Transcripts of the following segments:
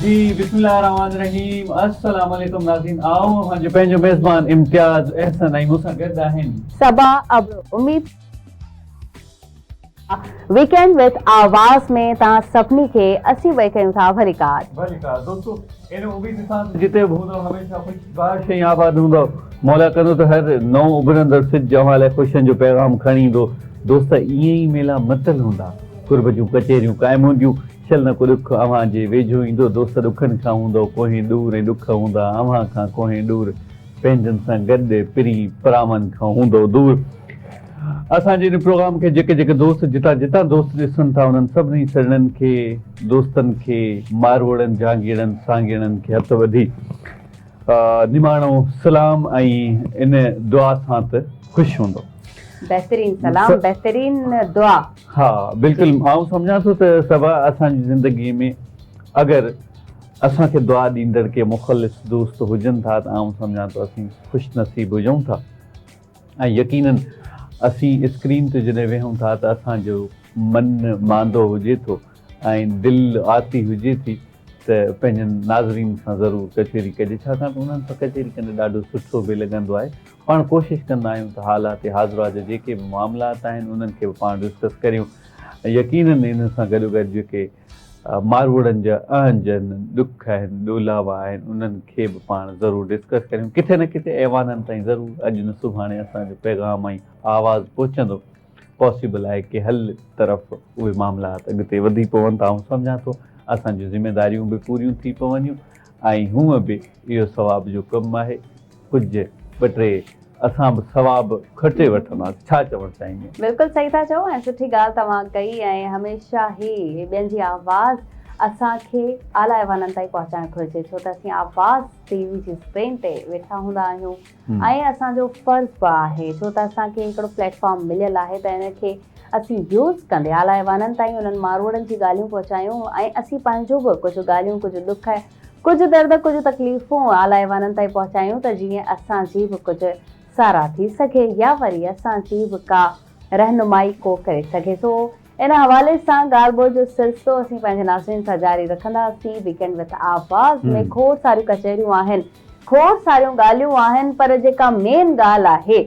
जी बिस्मिल्लाहिर्रहमानिर्रहीम अस्सलाम वालेकुम नाज़रीन। आओ हम पंहिंजो मेज़बान इम्तियाज़ अहसन ऐं मूंसां गॾु आहिनि सबा अब्र। उम्मीद वीकेंड विद आवाज़ में तव्हां सभिनी खे असीं वेही कयूं था भरिकाट। दोस्तों इन उम्मीद सां जिते बि हूंदो हमेशह ख़ुशबाश ऐं आबाद हूंदो। मौला कंदो त हर नओं उभरंदड़ सिज अव्हां लाइ ख़ुशियुनि जो पैगाम खणी ईंदो। दोस्त ईअं ई मेला मतल हूंदा, कुर्ब जूं कचेरियूं क़ाइमु हूंदियूं, छल न को ॾुख अव्हां जे वेझो ईंदो। दोस्त ॾुखनि खां हूंदो कोहीं दूर ऐं ॾुख हूंदा अव्हां खां कोहीं दूर, पंहिंजनि सां गॾु पिरी परावनि खां हूंदो दूर। असांजे इन प्रोग्राम खे जेके जेके दोस्त जितां जितां दोस्त ॾिसनि था उन्हनि सभिनी सॼणनि खे, दोस्तनि खे, मारवड़नि जांगीड़नि साङिड़नि खे हथ वधी निमाणो सलाम ऐं इन दुआ सां त ख़ुशि हूंदो। बहितरीन सलाम, बहितरीन दुआ। हा बिल्कुलु, आउं सम्झां थो त सबा असांजी ज़िंदगीअ में अगरि असांखे दुआ ॾींदड़ के मुख़लिस दोस्त हुजनि था त आउं सम्झां थो असीं ख़ुशि नसीब हुजूं था। ऐं यकीनन असीं स्क्रीन ते जॾहिं वेहूं था त असांजो मन मांदो हुजे थो ऐं दिलि आती हुजे थी त पंहिंजनि नाज़रीन सां ज़रूरु कचेरी कजे, छाकाणि त उन्हनि सां कचेरी कंदे ॾाढो सुठो बि लॻंदो आहे। पाण कोशिशि कंदा आहियूं त हालात हाज़िरा जा जेके बि मामलात आहिनि उन्हनि खे बि पाण डिस्कस करियूं। यकीनन इन सां गॾो गॾु जेके मारवड़नि जा अहंजन ॾुख आहिनि, ॾोलावा आहिनि, उन्हनि खे बि पाण ज़रूरु डिस्कस करियूं। किथे न किथे ऐवाननि ताईं ज़रूरु अॼु न सुभाणे असांजो पैगाम ऐं आवाज़ु पहुचंदो। पॉसिबल आहे की हल तरफ़ उहे मामलात अॻिते वधी पवनि था। ऐं सम्झां थो असांजूं ज़िमेदारियूं बि पूरियूं थी पवनियूं ऐं हूअं बि इहो सवाब जो कमु आहे। कुझु ॿ टे असां बि सवाब खटे वठंदासीं। छा चवणु चाहींदी? बिल्कुलु सही था चओ ऐं सुठी ॻाल्हि तव्हां कई। ऐं हमेशह ई ॿियनि जी आवाज़ असांखे आला ऐवाननि ताईं पहुचाइणु घुरिजे, छो त असीं आवाज़ टीवी जी स्क्रीन ते वेठा हूंदा आहियूं ऐं असांजो फ़र्ज़ बि आहे, छो त असांखे हिकिड़ो प्लेटफॉर्म मिलियल आहे त इनखे असीं यूज़ कंदे आला ऐवाननि ताईं उन्हनि मारवड़नि जी ॻाल्हियूं पहुचायूं ऐं असीं पंहिंजो बि कुझु ॻाल्हियूं, कुझु ॾुख, कुझु दर्द, कुझु तकलीफ़ूं आला ऐवाननि ताईं पहुचायूं त जीअं असांजी बि कुझु सारा थी सघे या वरी असांजी बि का रहनुमाई को करे सघे। सो इन हवाले सां ॻाल्हि ॿोल जो सिलसिलो असीं पंहिंजे नाज़रीन सां जारी रखंदासीं। वीकेंड विद आवाज़ में खोड़ सारियूं कचहरियूं आहिनि, खोड़ सारियूं ॻाल्हियूं आहिनि, पर जेका मेन ॻाल्हि आहे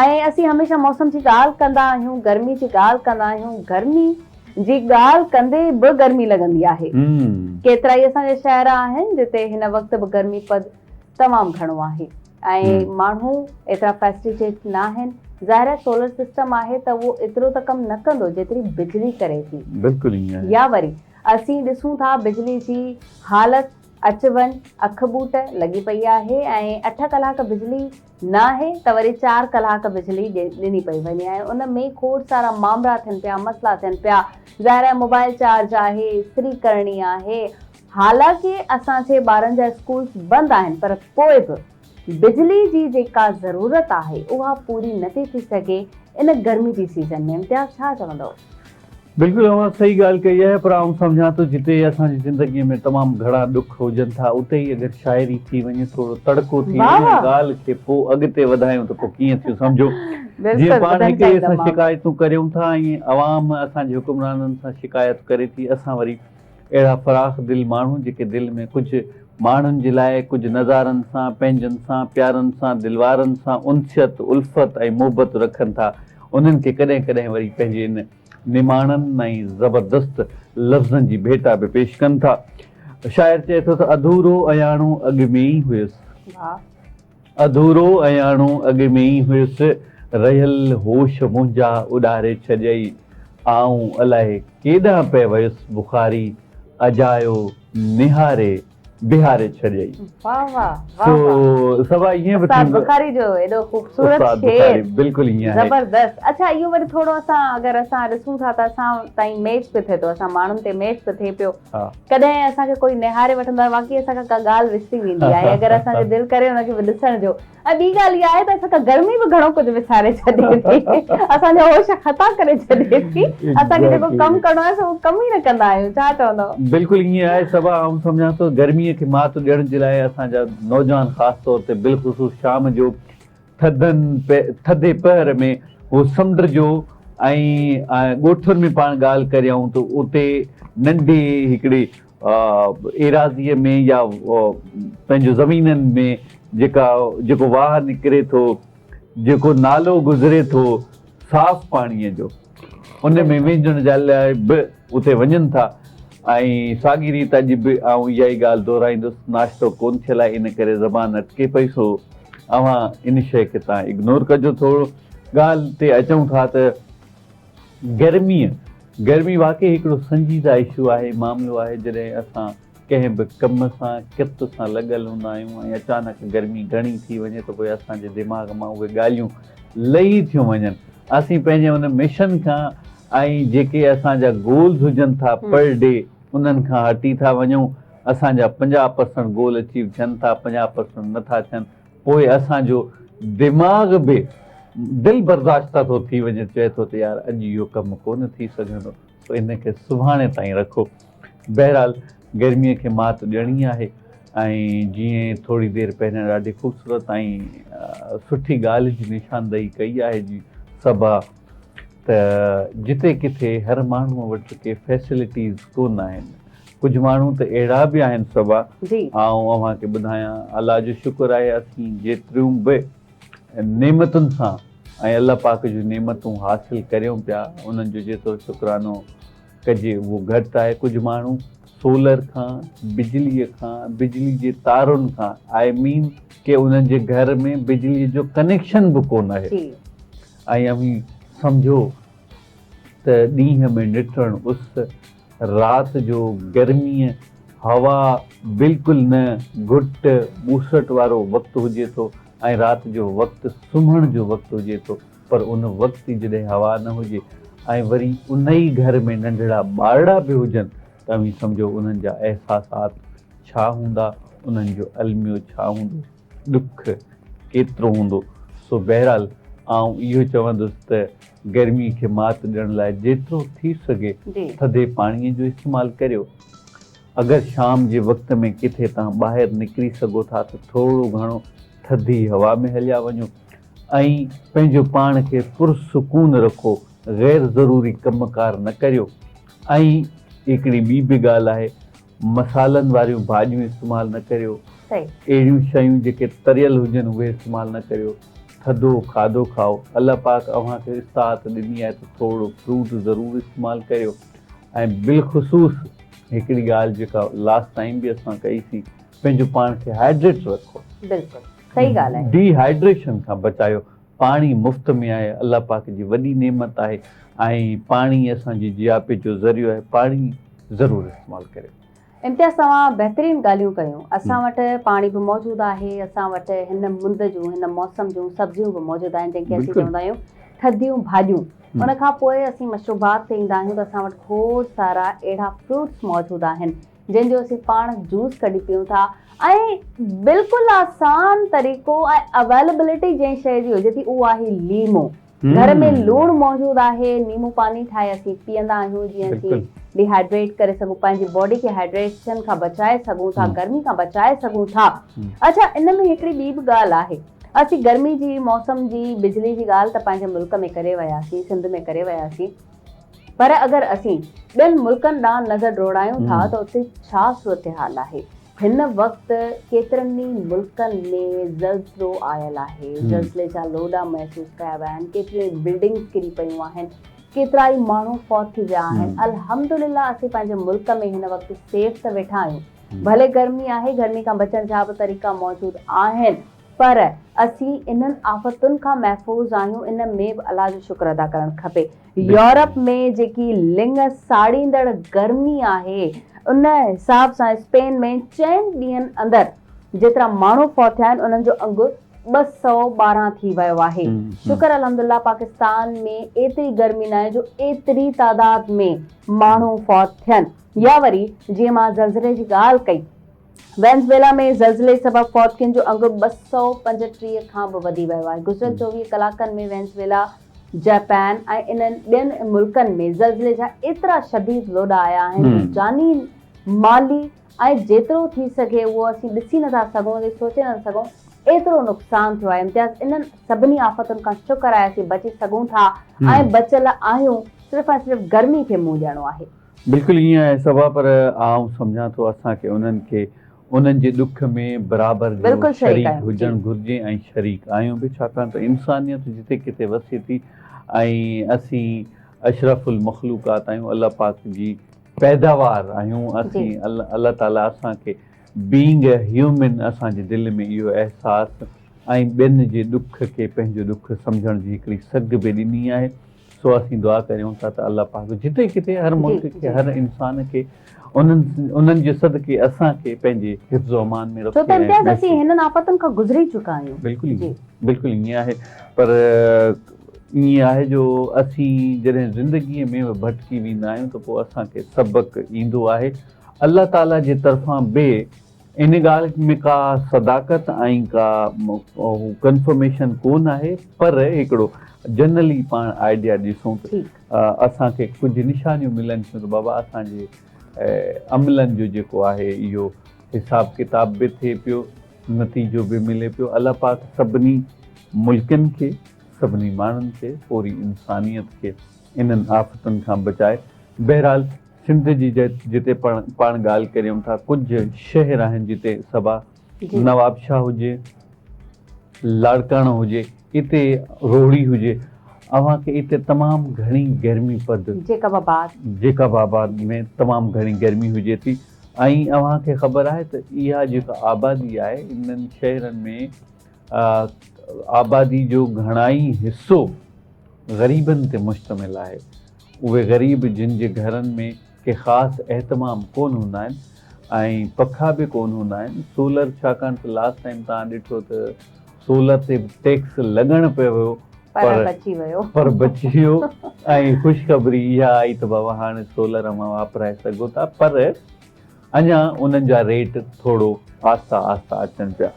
ऐं असीं हमेशह मौसम जी ॻाल्हि कंदा आहियूं, गर्मी जी ॻाल्हि कंदा आहियूं, गर्मी जी ॻाल्हि कंदे बि गर्मी लॻंदी आहे। केतिरा ई असांजा शहर आहिनि जिते हिन वक़्तु बि गर्मी पद तमामु घणो आहे ऐं माण्हू एतिरा फैसिलिटेट न आहिनि। ज़ाहिर सोलर सिस्टम आहे त उहो एतिरो त कमु न कंदो जेतिरी बिजली करे थी। बिल्कुलु। या वरी असीं ॾिसूं था बिजली जी हालत अचु वञु, अखि ॿूट लॻी पई आहे ऐं 8 कलाक बिजली न आहे त वरी 4 कलाक बिजली ॾिनी पई वञे ऐं उन में खोड़ सारा मामला थियनि पिया, मसला थियनि पिया। ज़ाहिर आहे मोबाइल चार्ज आहे, इस्त्री करणी आहे, हालांकि असांजे ॿारनि जा स्कूल्स बंदि आहिनि, पर पोइ बि बिजली जी जेका ज़रूरत आहे उहा पूरी नथी थी सघे इन गर्मी जी सीज़न में। इम्तियाज़ छा चवंदव? बिल्कुलु अवां सही ॻाल्हि कई आहे, पर आउं सम्झां थो जिते असांजी ज़िंदगीअ में तमामु घणा ॾुख हुजनि था उते ई अगरि शाइरी थी वञे, थोरो तड़को थी वञे ॻाल्हि खे पोइ अॻिते वधायूं त पोइ कीअं थियो सम्झो। जीअं पाण हिक ॿिए सां शिकायतूं करियूं था ऐं अवाम असांजे हुकुमराननि सां शिकायत करे थी, असां वरी अहिड़ा फ़राख़ दिलि माण्हू जेके दिलि में कुझु माण्हुनि जे लाइ कुझु नज़ारनि सां, पंहिंजनि सां, प्यारनि सां, दिलवारनि सां उनसियत, उल्फत ऐं मोहबत रखनि था, उन्हनि खे कॾहिं कॾहिं वरी पंहिंजे इन निमाणनि ऐं ज़बरदस्त लफ़्ज़नि जी भेटा बि पेश कनि था। शाइर चए थो त अधूरो अयाणो अॻु में ई हुयुसि, अधूरो अयाणो अॻु में ई हुयुसि, रहियल होश मुंहिंजा उॾारे छॾियई, आऊं अलाए केॾां पिए वयुसि बुखारी, अजायो निहारे बिहारे छॾियई। तो सभा ईअं बि बुखारी जो एॾो ख़ूबसूरत शेर, बिल्कुलु ईअं आहे, ज़बरदस्त। अच्छा इहो वरी थोरो असां अगरि असां ॾिसूं था त असां ताईं मैच पे थिए थो, असां माण्हुनि ते मैच पे थिए पियो। कॾहिं असांखे कोई निहारे वठंदो आहे, वाक़ई असांखां का ॻाल्हि विसरी वेंदी आहे अगरि असांजो दिलि करे हुनखे बि ॾिसण जो। ऐं ॿी ॻाल्हि इहा आहे त असांखां गर्मी बि घणो कुझु विसारे छॾे थी, असांजा होश ख़ता करे छॾे थी, असांखे जेको कमु करिणो आहे उहो कमु ई न कंदा आहियूं। छा चवंदव? बिल्कुलु ईअं आहे सभा। आउं सम्झां थो गर्मीअ खे मात ॾियण जे लाइ असांजा नौजवान ख़ासि तौर ते बिलख़ुसूस शाम जो थधे पहर में उहो समुंड जो ऐं ॻोठुनि में पाण ॻाल्हि करियूं त उते नंढी हिकिड़ी एराज़ीअ में या पंहिंजो ज़मीननि में जेको वाह निकिरे थो, जेको नालो गुज़रे थो साफ़ पाणीअ जो, उन में विझण जे लाइ बि उते वञनि था। ऐं साॻी रीति अॼु बि आउं इहा ई ॻाल्हि दोहराईंदुसि, नाश्तो कोन थियल आहे, इन करे ज़बान अटके पई। सो अवां इन शइ खे तव्हां इग्नोर कजो। थोरो ॻाल्हि ते अचूं था त गर्मी वाक़ई हिकिड़ो संजीदा इशू आहे, मामिलो आहे। जॾहिं असां कंहिं बि कम सां कित सां लॻल हूंदा आहियूं ऐं अचानक गर्मी घणी थी वञे त पोइ असांजे दिमाग़ मां उहे ॻाल्हियूं लही थियूं वञनि। असीं पंहिंजे उन मिशन खां ऐं जेके असांजा गोल्स हुजनि था पर डे, उन्हनि खां हटी था वञूं। असांजा 50% गोल अचीव थियनि था, 50% नथा थियनि। पोइ असांजो दिमाग़ बि दिलि बर्दाश्त थो थी वञे, चए थो त यार अॼु इहो कमु कोन थी सघंदो, त इनखे सुभाणे ताईं रखो। बहरहाल गर्मीअ खे मात ॾियणी आहे। ऐं जीअं थोरी देरि पहिरियां ॾाढी ख़ूबसूरत ऐं सुठी ॻाल्हि जी निशानदेही कई आहे जी सबा, त जिते किथे हर माण्हूअ वटि के फैसिलिटीज़ कोन आहिनि। कुझु माण्हू त अहिड़ा बि आहिनि सबा, ऐं अव्हांखे ॿुधायां अलाह जो शुक्र आहे असीं जेतिरियूं बि नेमतुनि सां ऐं अलाह पाक जूं नेमतूं हासिलु करियूं पिया, उन्हनि जो जेतिरो शुक्रानो कजे उहो घटि आहे। कुझु माण्हू सोलर खां, बिजलीअ खां, बिजली जे तारुनि खां, आई मीन के उन्हनि जे घर में बिजलीअ जो कनेक्शन बि कोन आहे। ऐं अवी सम्झो त ॾींहं में निटण उस, राति जो गर्मीअ, हवा बिल्कुलु न घुट ॿूसट वारो वक़्तु हुजे थो, ऐं राति जो वक़्तु सुम्हण जो वक़्तु हुजे थो। पर उन वक़्तु जॾहिं हवा न हुजे ऐं वरी उन ई घर में नंढड़ा ॿारड़ा बि हुजनि, त अवी सम्झो उन्हनि जा अहसासात छा हूंदा, उन्हनि जो अलमियो छा हूंदो, ॾुख केतिरो हूंदो। सो बहरहाल आउं इहो चवंदुसि त गर्मी खे मात ॾियण लाइ जेतिरो थी सघे थधे पाणीअ जो इस्तेमालु करियो। अगरि शाम जे वक़्त में किथे तव्हां ॿाहिरि निकिरी सघो था त थोरो घणो थधी हवा में हलिया वञो ऐं पंहिंजो पाण खे पुरसुकून रखो, ग़ैर ज़रूरी कमकार न करियो। ऐं हिकिड़ी ॿी बि ॻाल्हि आहे, मसालनि वारियूं भाॼियूं इस्तेमालु न करियो, अहिड़ियूं शयूं जेके तरियल हुजनि उहे इस्तेमालु न करियो। थधो खाधो खाओ। अलाह पाक अव्हांखे इस्तात ॾिनी आहे त थोरो फ्रूट ज़रूरु इस्तेमालु करियो। ऐं बिलख़ुसूस हिकिड़ी ॻाल्हि जेका लास्ट टाइम बि असां कईसीं, पंहिंजो पाण खे हाइड्रेट रखो। बिल्कुलु सही ॻाल्हि आहे। डिहाइड्रेशन खां बचायो। पाणी मुफ़्त में आहे, अलाह पाक जी वॾी नेमत आहे ऐं पाणी असांजी जियापे जो ज़रियो आहे। पाणी ज़रूरु इस्तेमालु करियो। इम्तियाज़ तव्हां बहितरीनु ॻाल्हियूं कयूं। असां वटि पाणी बि मौजूदु आहे, असां वटि हिन मुंद जूं, हिन मौसम जूं सब्जियूं बि मौजूदु आहिनि, जंहिंखे असीं चवंदा आहियूं थधियूं भाॼियूं। उन खां पोइ असीं मशरूबात ते ईंदा आहियूं त असां वटि खोड़ सारा अहिड़ा फ्रूट्स मौजूदु आहिनि जंहिंजो असीं पाण जूस कढी पियूं था। ऐं बिल्कुलु आसान तरीक़ो ऐं अवेलेबिलिटी जंहिं शइ जी हुजे थी उहो आहे लीमो। घर में लूणु मौजूदु आहे, नीमू पानी ठाहे असीं पीअंदा आहियूं, जीअं असीं डिहाइड्रेट करे सघूं, पंहिंजी बॉडी खे हाइड्रेशन खां बचाए सघूं था, गर्मी खां बचाए सघूं था। अच्छा, इन में हिकिड़ी ॿी बि ॻाल्हि आहे। असीं गर्मी जी, मौसम जी, बिजली जी ॻाल्हि त पंहिंजे मुल्क में करे वियासीं, सिंध में करे वियासीं, पर अगरि असीं ॿियनि मुल्कनि ॾांहुं नज़र दौड़ायूं था त उते छा सूरत-हाल आहे। हिन वक़्तु केतिरनि ई मुल्कनि में ज़ल्ज़लो आयल आहे, ज़ल्ज़ले जा लोॾा महसूसु कया विया आहिनि, केतिरियूं बिल्डिंग्स किरी पियूं आहिनि, केतिरा ई माण्हू फौत थी विया आहिनि। अल्हम्दुलिल्लाह असीं पंहिंजे मुल्क में हिन वक़्तु सेफ त वेठा आहियूं। भले गर्मी आहे, गर्मी खां बचण जा बि तरीक़ा मौजूदु आहिनि, पर असीं इन्हनि आफ़तुनि खां महफ़ूज़ आहियूं। इन में बि अलाह जो शुक्र अदा करणु खपे। यूरोप में जेकी लिंग साड़ींदड़ गर्मी आहे, उन हिसाब सां स्पेन में 4 ॾींहंनि अंदरि जेतिरा माण्हू फौत थिया आहिनि, उन्हनि जो अंगु 212 थी वियो आहे। शुक्र अल्हम्दुलिल्लाह पाकिस्तान में एतिरी गर्मी न आहे जो एतिरी तादाद में माण्हू फौत थियनि। या वरी जीअं मां ज़ल्ज़ले जी ॻाल्हि कई, वेनेज़ुएला में ज़ल्ज़ले सबबु फौत थियनि जो अंगु 235 खां बि वधी वियो आहे। गुज़िरियल 24 कलाकनि में वेनेज़ुएला, जापान ऐं इन्हनि ॿियनि मुल्कनि में ज़ल्ज़ले जा एतिरा शदीद लोॾा आया आहिनि, जानी माली ऐं जेतिरो थी सघे उहो असीं ॾिसी नथा सघूं, असीं सोचे नथा सघूं, एतिरो नुक़सानु थियो आहे। इम्तियाज़ इन्हनि सभिनी आफ़तुनि खां शुक्र आहे असीं बची सघूं था ऐं बचियल आहियूं। सिर्फ़ु ऐं सिर्फ़ु गर्मी खे मुंहुं ॾियणो आहे। बिल्कुलु ईअं आहे सभा, पर आउं सम्झां थो असांखे उन्हनि जे ॾुख में बराबरि जो बिल्कुलु सही शरीक कयो, हुजणु जी। घुरिजे ऐं शरीक आहियूं बि, छाकाणि त इंसानियत जिते किथे वसे थी ऐं असीं अशरफुल मखलूकात आहियूं, अलाह पाक जी पैदावार आहियूं असीं। जी। अलाह ताला असांखे बीइंग ए ह्यूमन असांजे दिलि में इहो अहसासु ऐं ॿियनि जे ॾुख खे पंहिंजो ॾुख सम्झण जी हिकिड़ी सघ बि ॾिनी आहे। सो असीं दुआ करियूं था त अलाह पाक जिते किथे हर मुल्क जी, खे, जी। हर इंसान खे उन्हनि जे सदके असांखे पंहिंजे हिफ्ज़ ओ अमान में छो रखे त इम्तियाज़ असीं हिननि आफ़तुनि खां गुज़री चुका आहियूं। बिल्कुलु जी। बिल्कुलु ईअं आहे, पर ईअं आहे जो असीं जॾहिं ज़िंदगीअ में भटकी वेंदा आहियूं त पोइ असांखे सबक़ु ईंदो आहे। अलाह ताला जे तरफ़ां बि इन ॻाल्हि में का सदाकत ऐं का कंफर्मेशन कोन आहे, पर हिकिड़ो जनरली पाण आइडिया ॾिसूं त ठीकु। असांखे कुझु निशानियूं मिलनि थियूं त बाबा असांजे अमलनि जो जेको आहे इहो हिसाब किताब बि थिए पियो, नतीजो बि मिले पियो। अलाह पाक सभिनी मुल्कनि खे, सभिनी माण्हुनि खे, पूरी इंसानियत खे इन्हनि आफ़तुनि खां बचाए। बहरहाल सिंध जी जिते पाण ॻाल्हि करियूं था, कुझु शहर आहिनि जिते सभा जी। नवाबशाह हुजे, लाड़काणो हुजे, इते रोहड़ी हुजे, अव्हांखे इते तमामु घणी गर्मी पद जेकबाबाद में तमामु घणी गर्मी हुजे थी। ऐं अव्हांखे ख़बर आहे त इहा जेका आबादी आहे इन्हनि शहरनि में आबादी जो घणाई हिसो ग़रीबनि ते मुश्तमिल आहे। उहे ग़रीब जिन जे घरनि में के ख़ासि एहतमाम कोन हूंदा आहिनि ऐं पखा बि कोन हूंदा आहिनि। सोलर, छाकाणि त लास्ट टाइम तव्हां ॾिठो त सोलर ते टैक्स लॻणु पियो हुयो, पर बची वियो। ऐं ख़ुशख़बरी इहा आई त बाबा हाणे सोलर मां वापराए सघो था, पर अञा उन्हनि जा रेट थोरो आहिस्ता आहिस्ता अचनि पिया।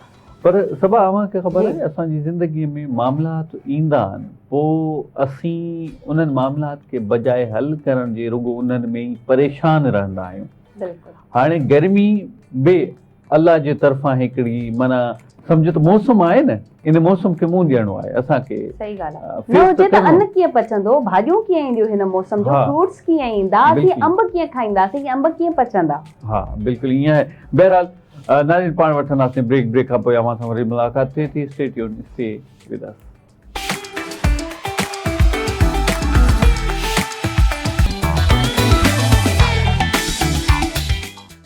पर सभा अव्हांखे ख़बर आहे असांजी ज़िंदगीअ में मामलात ईंदा आहिनि, पोइ असीं उन्हनि मामलात खे बजाए हल करण जे रुॻो उन्हनि में ई परेशान रहंदा आहियूं। हाणे गर्मी बि अलाह जे तरफ़ां हिकिड़ी माना सम्झो त मौसम आहे न, इन मौसम खे मुंहुं ॾियणो आहे असांखे। सही ॻाल्हि आहे। न हुजे त अन्न कीअं पचंदो, भाॼियूं कीअं ईंदियूं हिन मौसम जो, फ्रूट्स कीअं ईंदा, असीं अंब कीअं खाईंदासीं, अंब कीअं पचंदा। हा बिल्कुलु ईअं आहे। बहरहाल नाज़रीन पाण वठंदासीं ब्रेक खां पोइ अव्हां सां वरी मुलाक़ात थिए थी। Stay tuned, stay with us.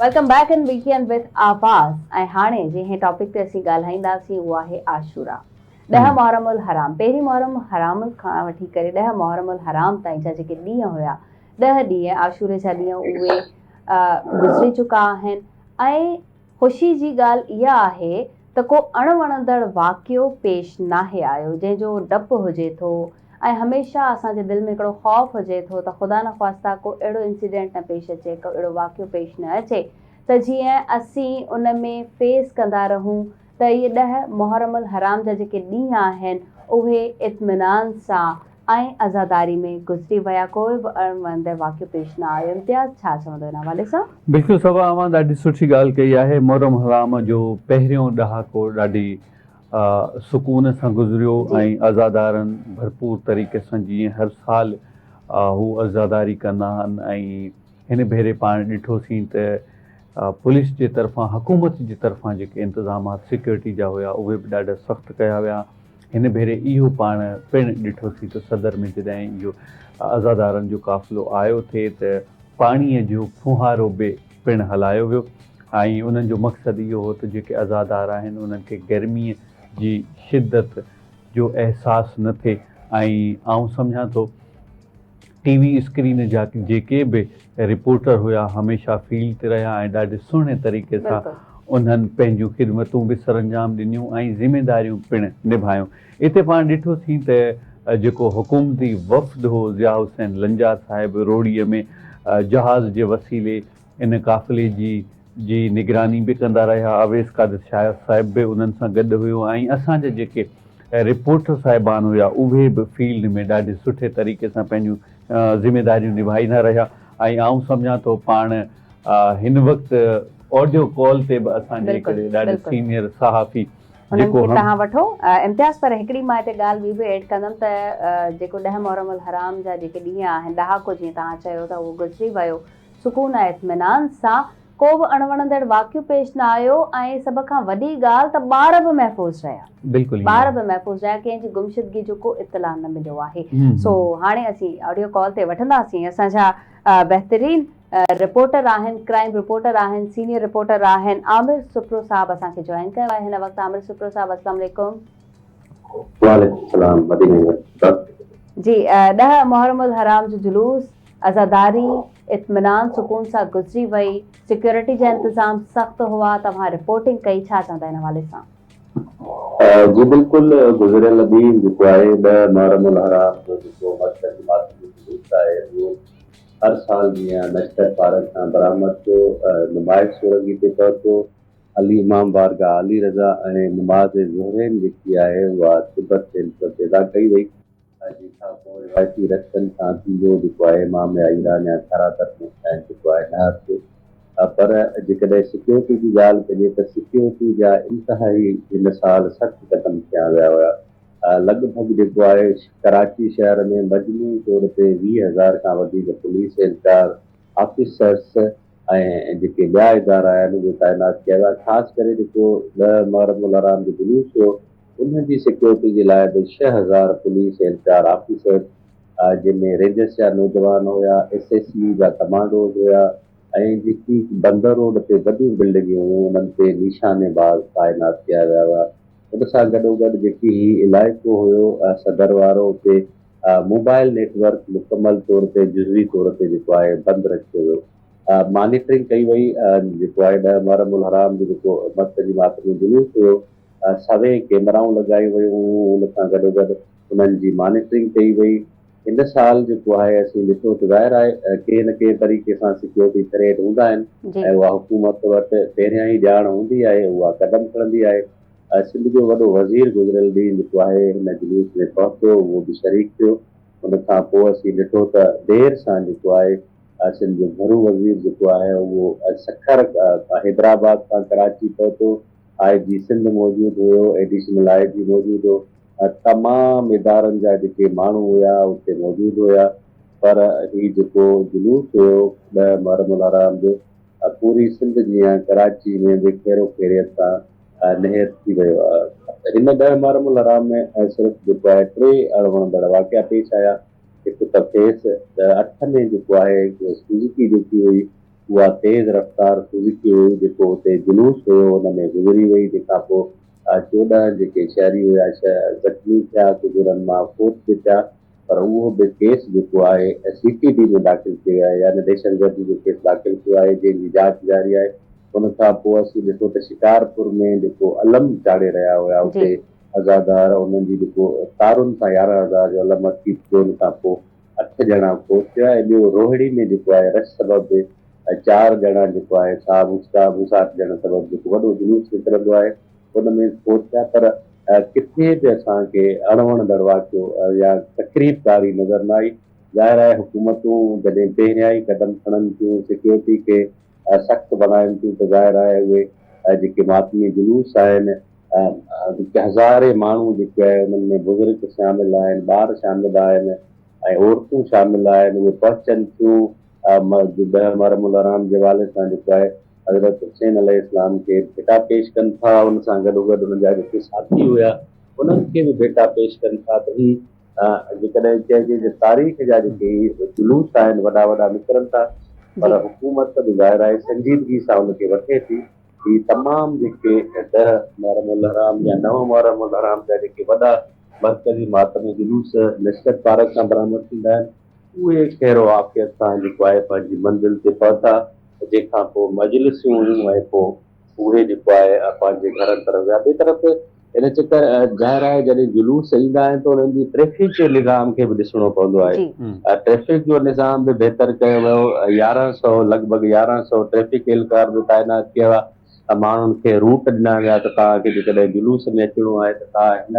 Welcome back in weekend with आवाज़। ऐं हाणे जंहिं टॉपिक ते असीं ॻाल्हाईंदासीं उहा आहे आशूरा। 10 मुहर्रम उल हराम, पहिरीं मुहर्रम हराम खां वठी करे 10 मुहर्रम उल हराम ताईं जा जेके ॾींहं हुया, 10 ॾींहं आशूरे जा ॾींहं उहे गुज़री चुका आहिनि। ऐं ख़ुशी जी ॻाल्हि इहा आहे त को अणवणंदड़ वाक़ियो पेश नाहे आयो जंहिंजो डपु हुजे थो ऐं हमेशह असांजे दिलि में हिकिड़ो ख़ौफ़ हुजे थो त ख़ुदा न ख़्वास्ता को अहिड़ो इंसिडेंट न पेश अचे, को अहिड़ो वाक़ियो पेश न अचे त जीअं असीं उन में फेस कंदा रहूं त इहे 10 मुहर्रम उल हराम जा जेके ॾींहं आहिनि उहे इत्मिनान सां ऐं आज़ादारी में गुज़री विया, कोई बि अणवणंदड़ वाक़ियो पेश न आयो। इम्तियाज़ छा चवंदो हिन हवाले सां? बिल्कुलु सभा अव्हां ॾाढी सुठी ॻाल्हि कई आहे। मुहर्रम हराम जो पहिरियों ॾहाको ॾाढी सुकून सां गुज़रियो ऐं आज़ादारनि भरपूर तरीक़े सां जीअं हर साल हू आज़ादारी कंदा आहिनि। ऐं हिन भेरे पाण ॾिठोसीं त पुलिस जे तरफ़ां, हुकूमत जे तरफ़ां जेके इंतिज़ामात सिक्योरिटी जा हुया उहे बि ॾाढा सख़्तु कया विया। हिन भेरे इहो पाण पिणु ॾिठोसीं त सदर में जॾहिं इहो आज़ादारनि जो क़ाफ़िलो आयो थिए त पाणीअ जो फुहारो बि पिणु हलायो वियो ऐं उन्हनि जो मक़सदु इहो हो त जेके आज़ादार आहिनि उन्हनि खे गर्मीअ जी शिदत जो अहसासु न थिए। ऐं आउं सम्झां थो टीवी स्क्रीन जा जेके बि रिपोर्टर हुया हमेशह फील्ड ते रहिया ऐं ॾाढे सुहिणे तरीक़े सां उन्हनि पंहिंजूं ख़िदमतूं बि सरअंजाम ॾिनियूं ऐं ज़िमेदारियूं पिणु निभायूं। इते पाण ॾिठोसीं त जेको हुकूमती वफ़्द हो ज़िया हुसैन लंजा साहिबु रोड़ीअ में जहाज़ जे वसीले इन क़ाफ़िले जी निगरानी बि कंदा रहिया। अवेस क़ादिर शाह साहिब बि उन्हनि सां गॾु हुयो ऐं असांजा जेके रिपोर्टर साहिबान हुया उहे बि फील्ड में ॾाढे सुठे तरीक़े सां पंहिंजूं ज़िमेदारियूं निभाईंदा रहिया। ऐं आउं सम्झां थो पाण हिन वक़्तु ऑडियो कॉल ते बि असांजे हिकिड़े ॾाढे सीनियर सहाफ़ी जेको तव्हां वठो इम्तियाज़। पर हिकिड़ी मां हिते ॻाल्हि ॿी बि एड कंदमि त जेको 10 मुहर्रम उल हराम जा जेके ॾींहं आहिनि, ॾहाको जीअं तव्हां चयो त उहो गुज़री वियो, सुकून ऐं इत्मीनान सां को बि अणवणंदड़ वाक़ियो पेश न आयो ऐं सभ खां वॾी ॻाल्हि त ॿार बि महफ़ूज़ रहिया। बिल्कुलु ॿार बि महफ़ूज़ रहिया, कंहिंजी गुमशुदगी जो को इत्तला न मिलियो आहे। सो हाणे असीं ऑडियो कॉल ते वठंदासीं असांजा बहितरीन रिपोर्टर आहिनि, क्राइम रिपोर्टर आहिनि, सीनियर रिपोर्टर आहिनि आमिर सुप्रो साहब असांखे जॉइन कयो आहे हिन वक़्तु। आमिर सुप्रो साहब अस्सलाम वालेकुम। वालेकुम सलाम। जी 10 मुहर्रमुल हराम जो जुलूस आज़ादारी इत्मीनान सुकून सां गुज़री वई, सिक्योरिटी जा इंतज़ाम सख़्त हुआ, तव्हां रिपोर्टिंग कई, छा चवंदा हिन हवाले सां? जी बिल्कुलु, गुज़िरियल ॾींहुं जेको आहे 10 मुहर्रमुल हराम जो जेको मर्कज़ी मातमी जुलूस आहे उहो हर साल जीअं नश्तर पार्क खां बरामद थियो, नुमाइश सुरंगी ते पहुतो, अली इमाम बारगाह अली रज़ा ऐं नमाज़ ज़ुहरैन जेकी आहे उहा तिब्बत ते अदा कई वई। जंहिंखां पोइ रिवायती रस्तनि खां थींदो जेको आहे इमाम ईरान या थारादर में जेको आहे नहर थियो। पर जेकॾहिं सिक्योरिटी जी ॻाल्हि कजे त सिक्योरिटी जा इंतिहाई हिन साल सख़्तु क़दम खयां विया हुआ। लॻभॻि जेको आहे कराची शहर में मजमूई तौर ते 20,000 खां वधीक पुलिस एहलकार ऑफिसर्स ऐं जेके ॿिया इदारा आहिनि उहे तैनात कया विया। ख़ासि करे जेको 10 मुहर्रमुल हराम जो जुलूस हुओ उनजी सिक्योरिटी जे लाइ बि 6,000 पुलिस एहलकार ऑफिसर्स, जंहिंमें रेंजर्स जा नौजवान हुया, SSU जा कमांडोज हुया ऐं जेकी बंदर रोड ते वॾियूं बिल्डिंगियूं हुयूं उन्हनि ते निशानेबाज़ तैनात कया विया हुआ। उन सां गॾोगॾु जेकी ही इलाइक़ो हुयो सदर वारो, उते मोबाइल नेटवर्क मुकमल तौर ते जुज़वी तौर ते जेको आहे बंदि रखियो वियो। मॉनिटरिंग कई वई, जेको आहे 10 मुहर्रमुल हराम जो जेको मर्कज़ी मातमी जुलूस हुयो सवे कैमराऊं लॻाई वयूं, उन सां गॾोगॾु उन्हनि जी मॉनिटरिंग कई वई। हिन साल जेको आहे असीं ॾिठो त ज़ाहिर आहे के न के तरीक़े सां सिक्योरिटी थ्रेट हूंदा आहिनि ऐं उहा हुकूमत वटि पहिरियां ई ॼाण हूंदी आहे, उहा क़दम खणंदी आहे। सिंध जो वॾो वज़ीर गुज़िरियल ॾींहुं जेको आहे हिन जुलूस में पहुतो, उहो बि शरीक थियो। उन खां पोइ असीं ॾिठो त देरि सां जेको आहे सिंध जो घरू वज़ीर जेको आहे उहो सखर हैदराबाद खां कराची पहुतो। IG सिंध मौजूदु हुयो, एडिशनल IG मौजूदु हो, तमामु इदारनि जा जेके माण्हू हुया उते मौजूदु हुया। पर ही जेको जुलूस हुयो 10 मुहर्रमुल हराम जो पूरी सिंध जीअं कराची में बि खेरो खेरियत सां निहत थी वियो। हिन 10 मुहर्रमुल हराम में सिर्फ़ु जेको आहे 3 अणवणंदड़ वाक़िया पेश आया। हिकु त फेस 8 में जेको आहे सुज़ुकी जेकी हुई उहा तेज़ रफ़्तार सुज़ुकी हुई, जेको हुते जुलूस हुयो हुन में गुज़री वई, जंहिंखां पोइ 14 जेके शहरी हुया ज़ख़्मी थिया, कुझु उन्हनि मां फोत बि थिया। पर उहो बि केस जेको आहे CPD में दाख़िल कयो वियो आहे, यानी दहशतगर्दी जो केस दाख़िल कयो आहे, जंहिंजी जांच जारी आहे। उन खां पोइ असीं ॾिठो त शिकारपुर में जेको अलम चाढ़े रहिया हुया उते अज़ादार, उन्हनि जी जेको तारुनि सां 11,000 जो अलम अटकी थियो। उन खां पोइ 8 ॼणा फोत थिया ऐं ॿियो रोहिड़ी में जेको आहे रश सबबु 4 ॼणा जेको आहे साठ ॼणा सबबु जेको वॾो जुलूस निकिरंदो आहे उन में फोत थिया। पर किथे बि असांखे अणवणंदड़ वाक़ियो या तकरीबकारी नज़र न आई। ज़ाहिर आहे हुकूमतूं जॾहिं पहिरियां ई क़दम खणनि थियूं, सिक्योरिटी खे सख़्तु बनाइनि थियूं, त ज़ाहिर आहे उहे जेके मातमी जुलूस आहिनि हज़ारे माण्हू जेके आहे उन्हनि में बुज़ुर्ग शामिल आहिनि, ॿार शामिल आहिनि ऐं औरतूं शामिल आहिनि, उहे पहुचनि थियूं 10 मुहर्रमुल हराम जे हवाले सां जेको आहे हज़रत हुसैन अलैहिस्सलाम खे भेटा पेश कनि था। उन सां गॾोगॾु उन्हनि जा जेके साथी हुया उन्हनि खे बि भेटा पेश कनि था। त ही जेकॾहिं चइजे त तारीख़ जा जेके जुलूस आहिनि वॾा वॾा निकिरनि था, पर हुकूमत बि ज़ाहिर आहे संजीदगी सां उनखे वठे थी। ही तमामु जेके 10 मुहर्रमुल हराम या 9 मुहर्रमुल हराम जा जेके वॾा मर्कज़ी मातमी जुलूस नस्बत पार्क खां बरामद थींदा आहिनि, उहे खैर वाक़ियत सां जेको आहे पंहिंजी मंज़िल ते पहुता, जंहिंखां पोइ मजलिसूं हुयूं ऐं पोइ उहे जेको आहे पंहिंजे घरनि तरफ़ विया। ॿिए तरफ़ इन चकर ज़ाहिर आहे जॾहिं जुलूस ईंदा आहिनि त उन्हनि जी ट्रैफ़िक जे निज़ाम खे बि ॾिसणो पवंदो आहे। ट्रैफ़िक जो निज़ाम बि बहितर कयो वियो। 1100 लॻभॻि 1100 ट्रैफ़िक एहलकार बि तैनात कया विया। माण्हुनि खे रूट ॾिना विया त तव्हांखे जेकॾहिं जुलूस में अचिणो आहे त तव्हां हिन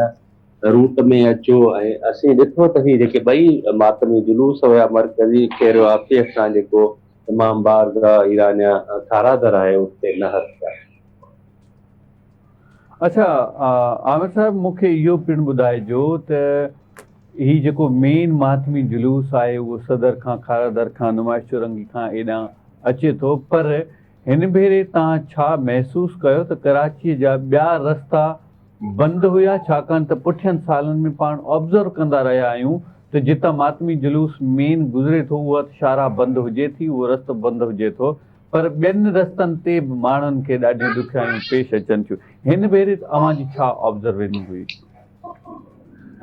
रूट में अचो। ऐं असीं ॾिठो त ही जेके ॿई मातमी जुलूस हुया मर्कज़ी खेर वाक़ियत सां जेको इमाम बारगाह ईरान या थारादर आहे उते नहर थिया। अच्छा आमिर साहब, मूंखे इहो पिणु ॿुधाइजो त ही जेको मेन मातमी जुलूस आहे उहो सदर खां खारादर खां नुमाइश चौरंगी खां एॾां अचे थो। पर हिन भेरे तव्हां छा महसूसु कयो त कराचीअ जा ॿिया रस्ता बंदि हुया, छाकाणि त पुठियनि सालनि में पाण ऑब्ज़र्व कंदा रहिया आहियूं त जितां मातमी जुलूस मेन गुज़रे थो उहा शाहराह बंदि हुजे थी, उहो रस्तो बंदि हुजे थो, पर ॿियनि रस्तनि ते बि माण्हुनि खे ॾाढियूं ॾुखियाइयूं पेश अचनि थियूं। हिन भेरे अव्हांजी छा ऑब्ज़र्वेशन हुई?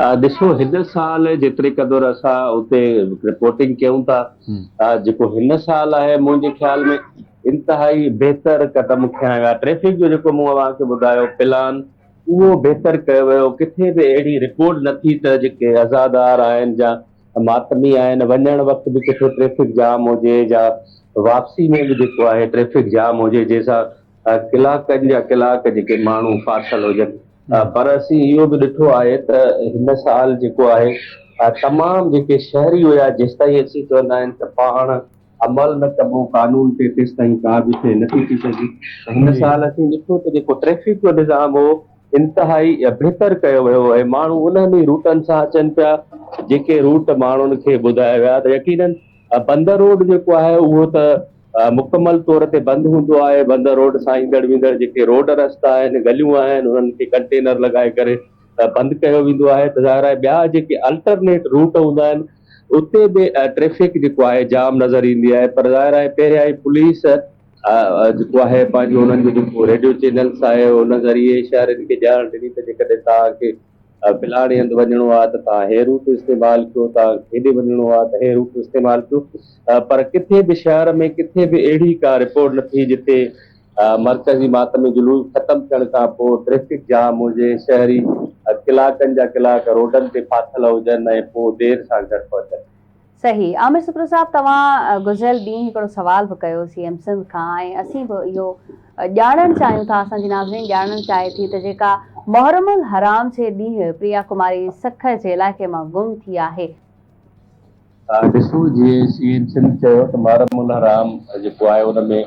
ॾिसो, हिन साल जेतिरे क़दुरु असां उते रिपोर्टिंग कयूं था, जेको हिन साल आहे मुंहिंजे ख़्याल में इंतिहाई बहितर क़दम खयां विया। ट्रैफिक जो जेको मूं तव्हांखे ॿुधायो प्लान, उहो बहितर कयो वियो। किथे बि अहिड़ी रिपोर्ट न थी त जेके अज़ादार आहिनि या मातमी आहिनि वञण वक़्तु बि किथे ट्रैफिक जाम हुजे, या वापसी में बि जेको आहे ट्रैफिक जाम हुजे, जंहिंसां कलाकनि जा कलाक जेके माण्हू फाथल हुजनि। पर असीं इहो बि ॾिठो आहे त हिन साल जेको आहे तमामु जेके शहरी हुया, जेसि ताईं असीं चवंदा आहिनि त पाण अमल न कबो कानून ते, तेसि ताईं का बि शइ नथी थी सघी। हिन साल असीं ॾिठो त जेको ट्रैफिक जो निज़ाम हो इंतिहाई बहितर कयो वियो ऐं माण्हू उन्हनि ई रूटनि सां अचनि पिया जेके रूट माण्हुनि खे ॿुधाया विया। त यकीनन बंदर रोड जेको आहे उहो त मुकमल तौर ते बंदि हूंदो आहे। बंदर रोड सां ईंदड़ वेंदड़ जेके रोड रस्ता आहिनि, गलियूं आहिनि, उन्हनि खे कंटेनर लॻाए करे बंदि कयो वेंदो आहे। त ज़ाहिर आहे ॿिया जेके अल्टरनेट रूट हूंदा आहिनि उते बि ट्रैफिक जेको आहे जाम नज़र ईंदी आहे। पर ज़ाहिर आहे पहिरियां ई पुलिस जेको आहे पंहिंजो उन्हनि जो जेको रेडियो चैनल्स आहे उन ज़रिए शहरनि खे ॼाण ॾिनी त जेकॾहिं तव्हांखे फिलाणे हंधि वञिणो आहे त तव्हां हे रूट इस्तेमालु कयो, तव्हां हेॾे वञिणो आहे त हे रूट इस्तेमालु कयो। पर किथे बि शहर में किथे बि अहिड़ी का रिपोर्ट न थी जिते मरकज़ी मातमी जुलूस ख़तमु थियण खां पोइ ट्रैफिक जाम हुजे, शहरी कलाकनि जा कलाक रोडनि ते फाथल हुजनि ऐं पोइ देरि सां घर पहुचनि। सही। आमिर सुप्रो साहब, तव्हां गुज़िरियल ॾींहुं हिकिड़ो सुवाल बि कयो सीएम सिंध खां, ऐं असीं बि इहो ॼाणणु चाहियूं था, असांजी नाज़रीन ॼाणणु चाहे थी त जेका मुहर्रमुल हराम जे ॾींहुं प्रिया कुमारी सख जे इलाइक़े मां गुम थी आहे। ॾिसो, जीअं सीएम सिंध चयो त मुहर्रमुल हराम जेको आहे उन में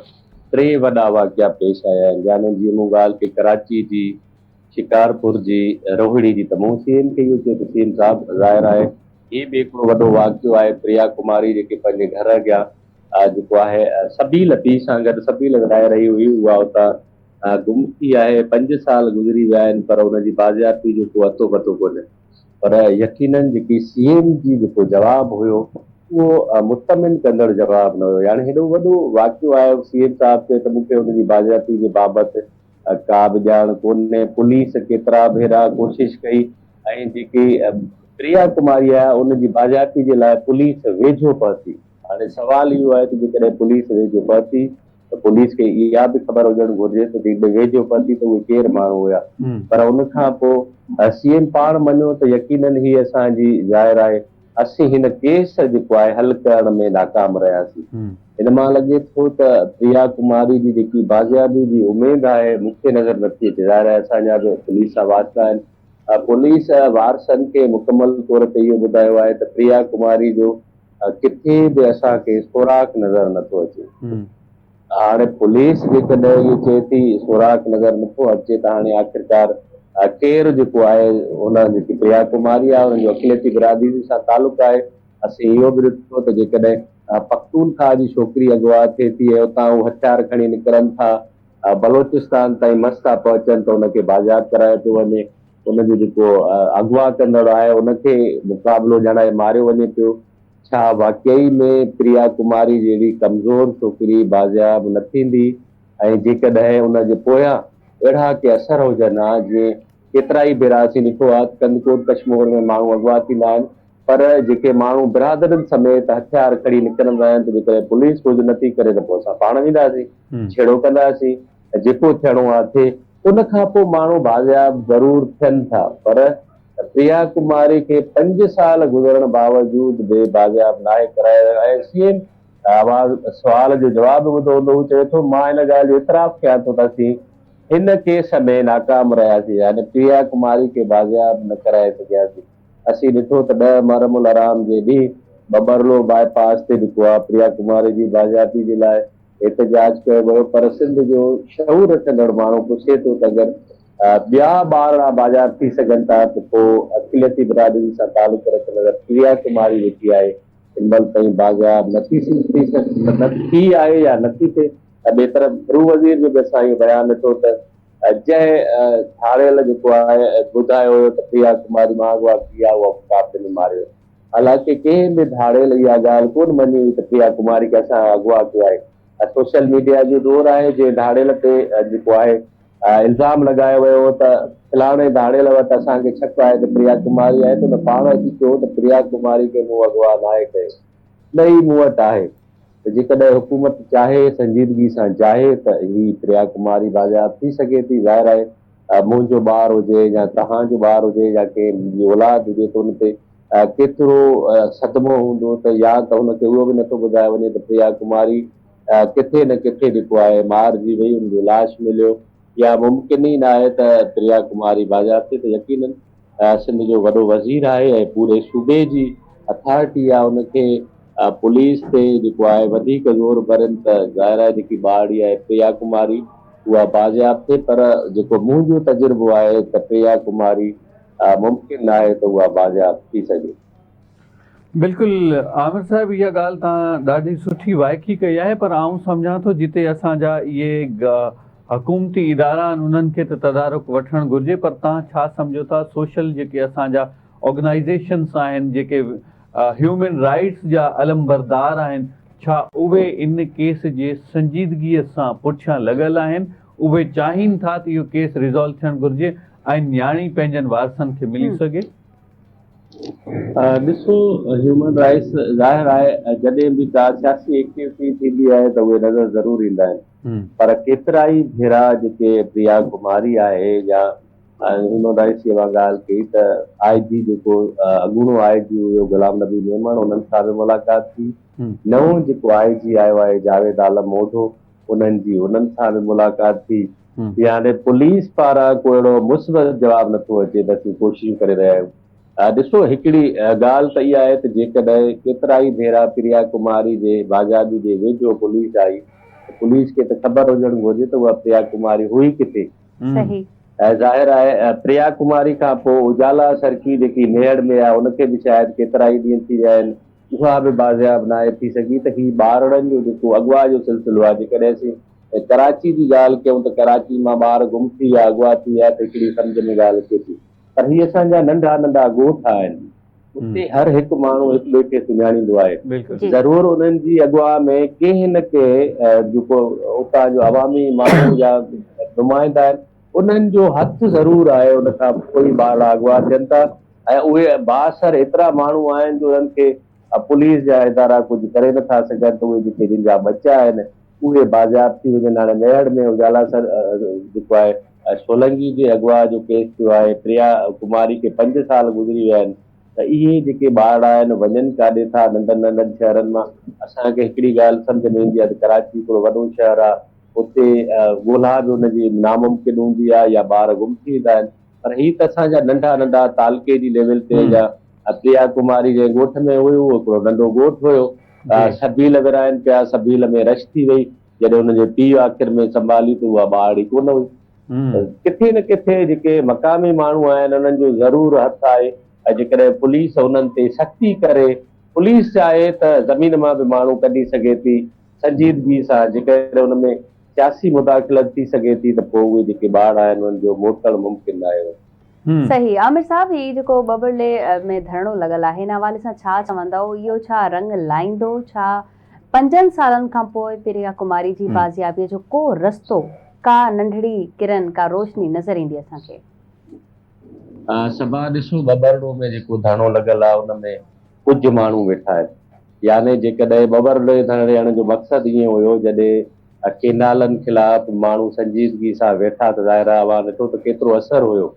3 वॾा वाक़िया पेश आया आहिनि। यानी जीअं मूं ॻाल्हि कई कराची जी, शिकारपुर जी, रोहिड़ी जी, त मूं सीएम खे इहो चयो त सीएम साहिबु ज़ाहिर आहे ही बि हिकिड़ो वॾो वाक़ियो आहे। प्रिया कुमारी जेके पंहिंजे घर अॻियां जेको आहे सबील पीउ सां गॾु सबील विराए रही हुई, उहा उतां गुम थी आहे। 5 साल गुज़री विया आहिनि पर हुनजी बाज़ियाबी जो को अतो पतो कोन्हे। पर यकीनन जेकी सीएम जी जेको जवाबु हुयो उहो मुतमिन कंदड़ जवाबु न हुयो। यानी हेॾो वॾो वाक़ियो आहे, सीएम साहिबु चयो त मूंखे हुनजी बाज़ियाबी जे बाबति का बि ॼाण कोन्हे। पुलिस केतिरा भेरा कोशिशि कई ऐं जेकी प्रिया कुमारी आहे उनजी बाज़ियाबी जे लाइ पुलिस वेझो पहुती। हाणे सुवाल इहो आहे त जेकॾहिं पुलिस वेझो पहुती त पुलिस खे इहा बि ख़बर हुजणु घुरिजे त जेकॾहिं वेझो पहुती त उहे केरु माण्हू हुया। पर उन खां पोइ सीएम पाण मञियो त यकीनन ही असांजी ज़ाहिर आहे असीं हिन केस जेको आहे हल करण में नाकाम रहियासीं। हिन मां लॻे थो त प्रिया कुमारी जी जेकी बाज़ियाबी जी उमेद आहे मूंखे नज़र नथी अचे। ज़ाहिर आहे असांजा बि पुलिस सां वास्ता आहिनि। पुलिस वारसनि खे मुकमल तौर ते इहो ॿुधायो आहे त प्रिया कुमारी जो किथे बि असांखे सुराग नज़र नथो अचे। हाणे पुलिस जेकॾहिं इहो चए थी सुराग नज़र नथो अचे त हाणे आख़िरकार केरु जेको आहे हुन जेकी प्रिया कुमारी आहे हुनजो अक़िलती बिरादरी सां तालुक़ु आहे। असीं इहो बि ॾिठो त जेकॾहिं पख्तूनख्वा जी छोकिरी अगवा थिए थी ऐं उतां उहे हथियार खणी निकिरनि था, बलोचिस्तान ताईं मस था पहुचनि त हुनखे बाज़ार करायो थो वञे। उनजो जेको अगवा कंदड़ आहे उनखे मुक़ाबिलो ॼाणाए मारियो वञे पियो। छा वाकई में प्रिया कुमारी जहिड़ी कमज़ोर छोकिरी बाज़ियाब न थींदी? ऐं जेकॾहिं उनजे पोयां अहिड़ा के असर हुजनि हा, जीअं केतिरा ई भेरा असीं ॾिठो आहे कंदकोट कश्मीर में माण्हू अगवा थींदा आहिनि पर जेके माण्हू बिरादरनि समेत हथियार खणी निकिरंदा आहिनि त जेकॾहिं पुलिस कुझु नथी करे त पोइ असां पाण वेंदासीं, छेड़ो कंदासीं, जेको थियणो आहे थिए। उन खां पोइ माण्हू बाज़ियाब ज़रूरु थियनि था। पर प्रिया कुमारी खे 5 साल गुज़रण बावजूद बि बाज़ियाब नाहे करायो। ऐं सीएम आवाज़ सुवाल जो जवाबु ॿुधो हूंदो, हू चए थो मां हिन ॻाल्हि जो इतराफ़ कयां थो त असीं हिन केस में नाकाम रहियासीं। यानी प्रिया कुमारी खे बाज़ियाब न कराए सघियासीं। असीं ॾिठो त 10 मुहर्रमुल हराम जे ॾींहुं बबरलो बाईपास ते जेको आहे प्रिया कुमारी जी बाज़ियाबी जे लाइ एहतजाज कयो वियो। पर सिंध जो शहूर रखंदड़ माण्हू पुछे थो त अगरि ॿिया ॿार बाज़ार थी सघनि था त पोइ अक़िलती बिरादरी सां तालुक़ु रखंदड़ प्रिया कुमारी जेकी आहे इन महिल ताईं बाज़ाब नथी आहे या नथी थिए। ॿिए तरफ़ गृह वज़ीर जो बि असां इहो बयानु ॾिठो त जंहिं थाड़ियल जेको आहे ॿुधायो हुयो त प्रिया कुमारी मां अॻुवा कई आहे उहा मुक़ाबले में मारियो। हालांकि कंहिं बि धाड़ियल इहा ॻाल्हि कोन मञी हुई त प्रिया कुमारी खे असां अॻुवा कयो आहे। सोशल मीडिया जो दौर आहे जे धाड़ियल ते जेको आहे इल्ज़ाम लगायो वियो हो त फलाणे धाड़ियल वटि असांखे शक आहे त प्रिया कुमारी आहे त पाण अची चयो त प्रिया कुमारी खे मूं अॻुवा न आहे कयो। न ई मूं वटि आहे त जेकॾहिं हुकूमत चाहे संजीदगी सां चाहे त ही प्रिया कुमारी बाज़ाब थी सघे थी। ज़ाहिर आहे मुंहिंजो ॿार हुजे या तव्हांजो ॿार हुजे या कंहिं मुंहिंजी औलाद हुजे त हुन ते केतिरो सदमो हूंदो त या त हुनखे उहो बि नथो ॿुधाए वञे त प्रिया कुमारी किथे न किथे जेको आहे मारिजी वई, हुनजो लाश मिलियो या मुमकिन ई न आहे त प्रिया कुमारी बाज़ाब थिए। त यकीनन सिंध जो वॾो वज़ीर आहे ऐं पूरे सूबे जी अथॉरिटी आहे उनखे पुलिस ते जेको आहे वधीक ज़ोर भरनि त ज़ाहिर आहे जेकी ॿारड़ी आहे प्रिया कुमारी उहा बाज़ाब थिए। पर जेको मुंहिंजो तजुर्बो आहे त प्रिया कुमारी मुमकिन न आहे त उहा बाज़ाब थी सघे। बिल्कुलु आमिर साहिब, इहा ॻाल्हि तव्हां ॾाढी सुठी वाइकी कई आहे, पर आउं सम्झां थो जिते असांजा इहे हुकूमती इदारा आहिनि उन्हनि खे त तदारुक वठणु घुरिजे, पर तव्हां छा सम्झो था सोशल जेके असांजा ऑर्गनाइज़ेशन्स आहिनि जेके ह्यूमन राइट्स जा अलमबरदार आहिनि, छा उहे इन केस जे संजीदगीअ सां पुठियां लॻल आहिनि? उहे चाहिनि था त इहो केस रिज़ॉल्व थियणु घुरिजे ऐं न्याणी पंहिंजनि वारसनि खे मिली सघे? ॾिसो, ह्यूमन राइट्स ज़ाहिर आहे जॾहिं बि का सियासी एक्टिविटी थींदी आहे त उहे नज़र ज़रूर ईंदा आहिनि, पर केतिरा ई भेरा जेके प्रिया कुमारी आहे या ह्यूमन राइट्स जी ॻाल्हि कई त IG जेको अॻूणो IG हुयो गुलाम नबी मेमन, उन्हनि सां बि मुलाक़ात थी। नओं जेको IG आयो आहे जावेद आलम मोढो, उन्हनि सां बि मुलाक़ात थी। यानी पुलिस पारां को अहिड़ो मुस्बत जवाबु नथो अचे त असीं कोशिशूं करे रहिया आहियूं। ॾिसो, हिकिड़ी ॻाल्हि त इहा आहे त जेकॾहिं केतिरा ई भेरा प्रिया कुमारी जे बाज़ाबी जे वेझो पुलिस आई, पुलिस खे त ख़बर हुजणु घुरिजे त उहा प्रिया कुमारी हुई किथे। ज़ाहिर आहे प्रिया कुमारी खां पोइ उजाला सरकी जेकी नेहड़ में आहे उनखे बि शायदि केतिरा ई ॾींहं थी विया आहिनि, उहा बि बाज़ाब न आहे थी सघी। त ही ॿारड़नि जो जेको अॻुवा जो सिलसिलो आहे, जेकॾहिं असीं कराची जी ॻाल्हि कयूं त कराची मां ॿार गुम थी विया, अॻुवा थी विया त हिकिड़ी सम्झ में ॻाल्हि अचे थी। पर ही असांजा नंढा नंढा ॻोठ आहिनि, उते हर हिकु माण्हू हिक ॿिए खे सुञाणींदो आहे। ज़रूरु उन्हनि जी अॻुवा में कंहिं न कंहिं जेको उतां जो अवामी माण्हू या नुमाइंदा आहिनि उन्हनि जो हथु ज़रूरु आहे उन खां कोई ॿार अॻुवा थियनि था। ऐं उहे बासर एतिरा माण्हू आहिनि जो उन्हनि खे पुलिस जा इदारा कुझु करे नथा सघनि, त उहे जेके जिन जा बचा आहिनि उहे बाज़ाब थी वञनि। हाणे मेहड़ में उजाला सर जेको आहे सोलंकी जे अॻुवा जो केस थियो आहे, प्रिया कुमारी खे 5 साल गुज़री विया आहिनि। त इहे जेके ॿार आहिनि वञनि काॾे था नंढनि नंढनि शहरनि मां। असांखे हिकिड़ी ॻाल्हि सम्झ में ईंदी आहे त कराची हिकिड़ो वॾो शहर आहे, उते ॻोल्हा बि हुनजी नामुमकिन हूंदी आहे या ॿार गुम थी वेंदा आहिनि। पर ही त असांजा नंढा नंढा तालके जी लेवल ते जा प्रिया कुमारी जे ॻोठ में हुयो, हिकिड़ो नंढो ॻोठ हुयो, सबील विराइनि पिया, सबील में रश थी वई, जॾहिं हुनजे पीउ आख़िर में संभाली त उहा ॿार ई कोन हुई। किथे न किथे जेके मक़ामी माण्हू आहिनि उन्हनि जो ज़रूरु हथु आहे। ऐं जेकॾहिं पुलिस उन्हनि ते सख़्ती करे, पुलिस चाहे त ज़मीन मां बि माण्हू कढी सघे थी संजीदगी सां, जेकॾहिं हुन में सियासी मुदाख़लत थी सघे थी त पोइ उहे जेके ॿार आहिनि उन्हनि जो मोटणु मुमकिन आहे। सही। आमिर साहब, ही जेको बबरले में धरणो लॻल आहे हिन हवाले सां छा चवंदव? इहो छा रंग लाहींदो? छा 5 सालनि खां पोइ प्रिया कुमारी जी बाज़ियाबीअ जो को रस्तो, का नंढड़ी किरण, का रोशनी नज़र ईंदी असांखे? सभा ॾिसो, बबरडो में जेको धरणो लॻल आहे उन में कुझु माण्हू वेठा आहिनि। यानी जेकॾहिं बबरडे धरण जो मक़सदु ईअं हुयो जॾहिं केनालनि ख़िलाफ़ माण्हू संजीदगी सां वेठा त ज़ाहिर आहे ॾिठो त केतिरो असरु हुयो।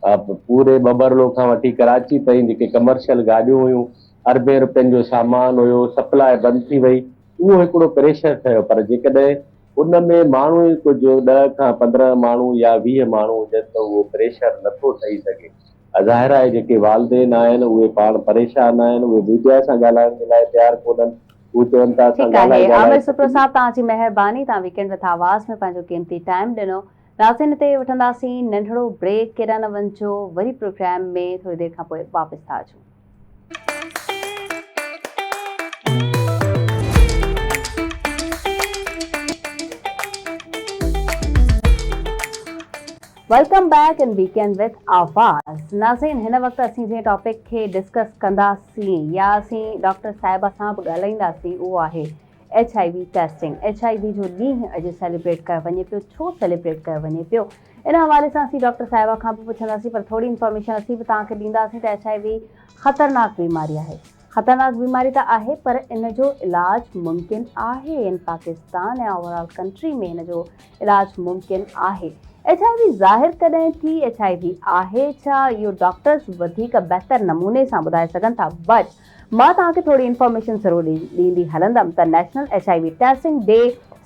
पूरे बबरलो खां वठी कराची ताईं जेके कमर्शियल गाॾियूं हुयूं, अरबे रुपयनि जो सामान हुयो, सप्लाई बंदि थी वई, उहो हिकिड़ो प्रेशर ठहियो। पर जेकॾहिं उन में माण्हू कुझु 10 खां 15 माण्हू या 20 माण्हू हुजनि त उहो प्रेशर नथो ठही सघे। ज़ाहिर आहे जेके वालदेन आहिनि उहे पाण परेशान आहिनि, उहे मीडिया सां ॻाल्हाइण जे लाइ तयारु कोन्हनि। आमिर सुप्रो साहब, तव्हांजी महिरबानी, तव्हां वीकेंड विथ आवाज़ में पंहिंजो क़ीमती टाइम ॾिनो। नाज़रीन, हिते वठंदासीं नंढड़ो ब्रेक, केॾा न वञिजो, वरी प्रोग्राम में थोरी देरि खां पोइ वापसि था अचूं। Welcome back in weekend with आवाज़। नाज़रीन, हिन वक़्तु असीं जंहिं टॉपिक खे डिस्कस कंदासीं या असीं डॉक्टर साहिबा सां बि ॻाल्हाईंदासीं उहो आहे HIV टेस्टिंग। HIV जो ॾींहुं अॼु सेलिब्रेट कयो वञे पियो। छो सेलिब्रेट कयो वञे पियो, इन हवाले सां असीं डॉक्टर साहिबा खां बि पुछंदासीं, पर थोरी इंफॉर्मेशन असीं बि तव्हांखे ॾींदासीं त HIV ख़तरनाक बीमारी आहे। ख़तरनाक बीमारी त आहे, पर इन जो इलाजु मुमकिन आहे। इन पाकिस्तान ऐं ओवरऑल कंट्री में इन जो इलाजु मुमकिन आहे। HIV ज़ाहिर कॾहिं थी, HIV आहे छा, इहो डॉक्टर्स वधीक बहितर नमूने सां ॿुधाए सघनि था। बट मां तव्हांखे थोरी इंफॉर्मेशन ज़रूरु ॾींदी हलंदमि त national HIV testing day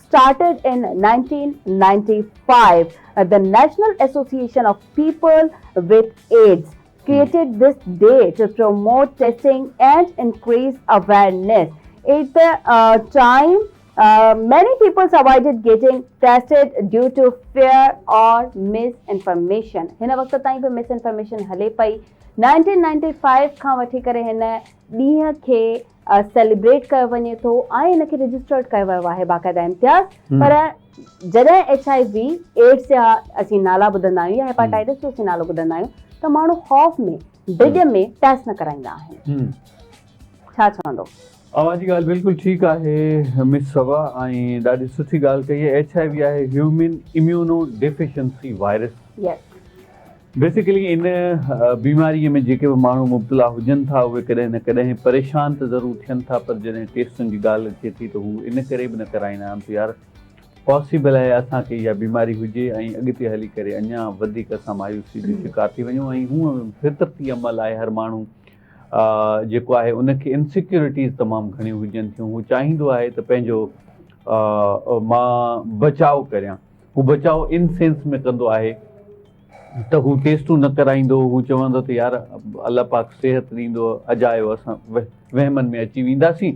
started in 1995. The National Association of People with AIDS created this day to promote testing and increase awareness. At the time, many people avoided getting tested due to fear or misinformation. हिन वक़्त ताईं बि misinformation हले पई। 1995 खां वठी करे हिन ॾींहं खे सेलिब्रेट कयो वञे थो ऐं हिनखे रजिस्टर्ड कयो वियो आहे बाक़ाइदा इम्तियाज़। पर जॾहिं HIV एड्स जा असीं नाला ॿुधंदा आहियूं या हेपाटाइटिस जो असीं नालो ॿुधंदा आहियूं त माण्हू ख़ौफ़ में डिॼ में टेस्ट न कराईंदा आहिनि। छा चवंदो? अवां जी ॻाल्हि बिल्कुलु ठीकु आहे मिस सबा, ऐं ॾाढी सुठी ॻाल्हि कई आहे। HIV आहे human immuno deficiency virus. Basically इन बीमारीअ में जेके बि माण्हू मुब्तला हुजनि था उहे कॾहिं न कॾहिं परेशान त ज़रूरु थियनि था, पर जॾहिं टेस्टुनि जी ॻाल्हि अचे थी त हू इन करे बि न कराईंदा आहिनि त यार पॉसिबल आहे असांखे इहा बीमारी हुजे ऐं अॻिते हली करे अञा वधीक असां मायूसी जो शिकार थी वञूं। ऐं हूअं फितरती अमल आहे, हर माण्हू जेको आहे उनखे इनसिक्योरिटीज़ तमामु घणियूं हुजनि थियूं। हू चाहींदो आहे त पंहिंजो मां बचाव करियां। हू बचाव इन सेंस में कंदो आहे त हू टेस्टूं न कराईंदो। हू चवंदो त यार अल्लाह पाक सिहत ॾींदो, अजायो असां वहमनि में अची वेंदासीं।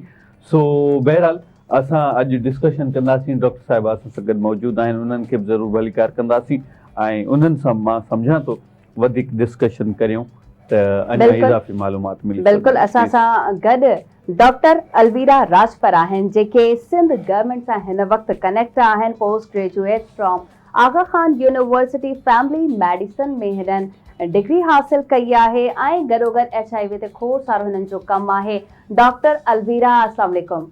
सो बहरहाल असां अॼु डिस्कशन कंदासीं। डॉक्टर साहिबा असां सां गॾु मौजूदु आहिनि, उन्हनि खे बि ज़रूरु भलीकार कंदासीं ऐं उन्हनि सां मां सम्झां थो वधीक डिस्कशन करियूं त अञा इज़ाफ़ी मालूमात मिली। बिल्कुलु, असां सां गॾु डॉक्टर अलवीरा राजपर आहिनि जेके सिंध गवर्नमेंट सां हिन वक़्तु कनेक्ट आहिनि। Post graduate from Aga Khan university family medicine में हिननि डिग्री हासिल कई आहे ऐं गॾोगॾु HIV ते खोड़ सारो हिननि जो कमु आहे। डॉक्टर अलवीरा, अस्सलाम वालेकुम।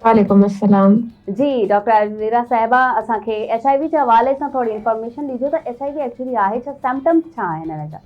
वालेकुम अस्सलाम। जी डॉक्टर अलवीरा साहिबा, असांखे HIV जे हवाले सां थोरी इंफॉर्मेशन ॾिजो त HIV एक्चुअली आहे छा, सिम्पटम्स छा आहिनि हिन जा?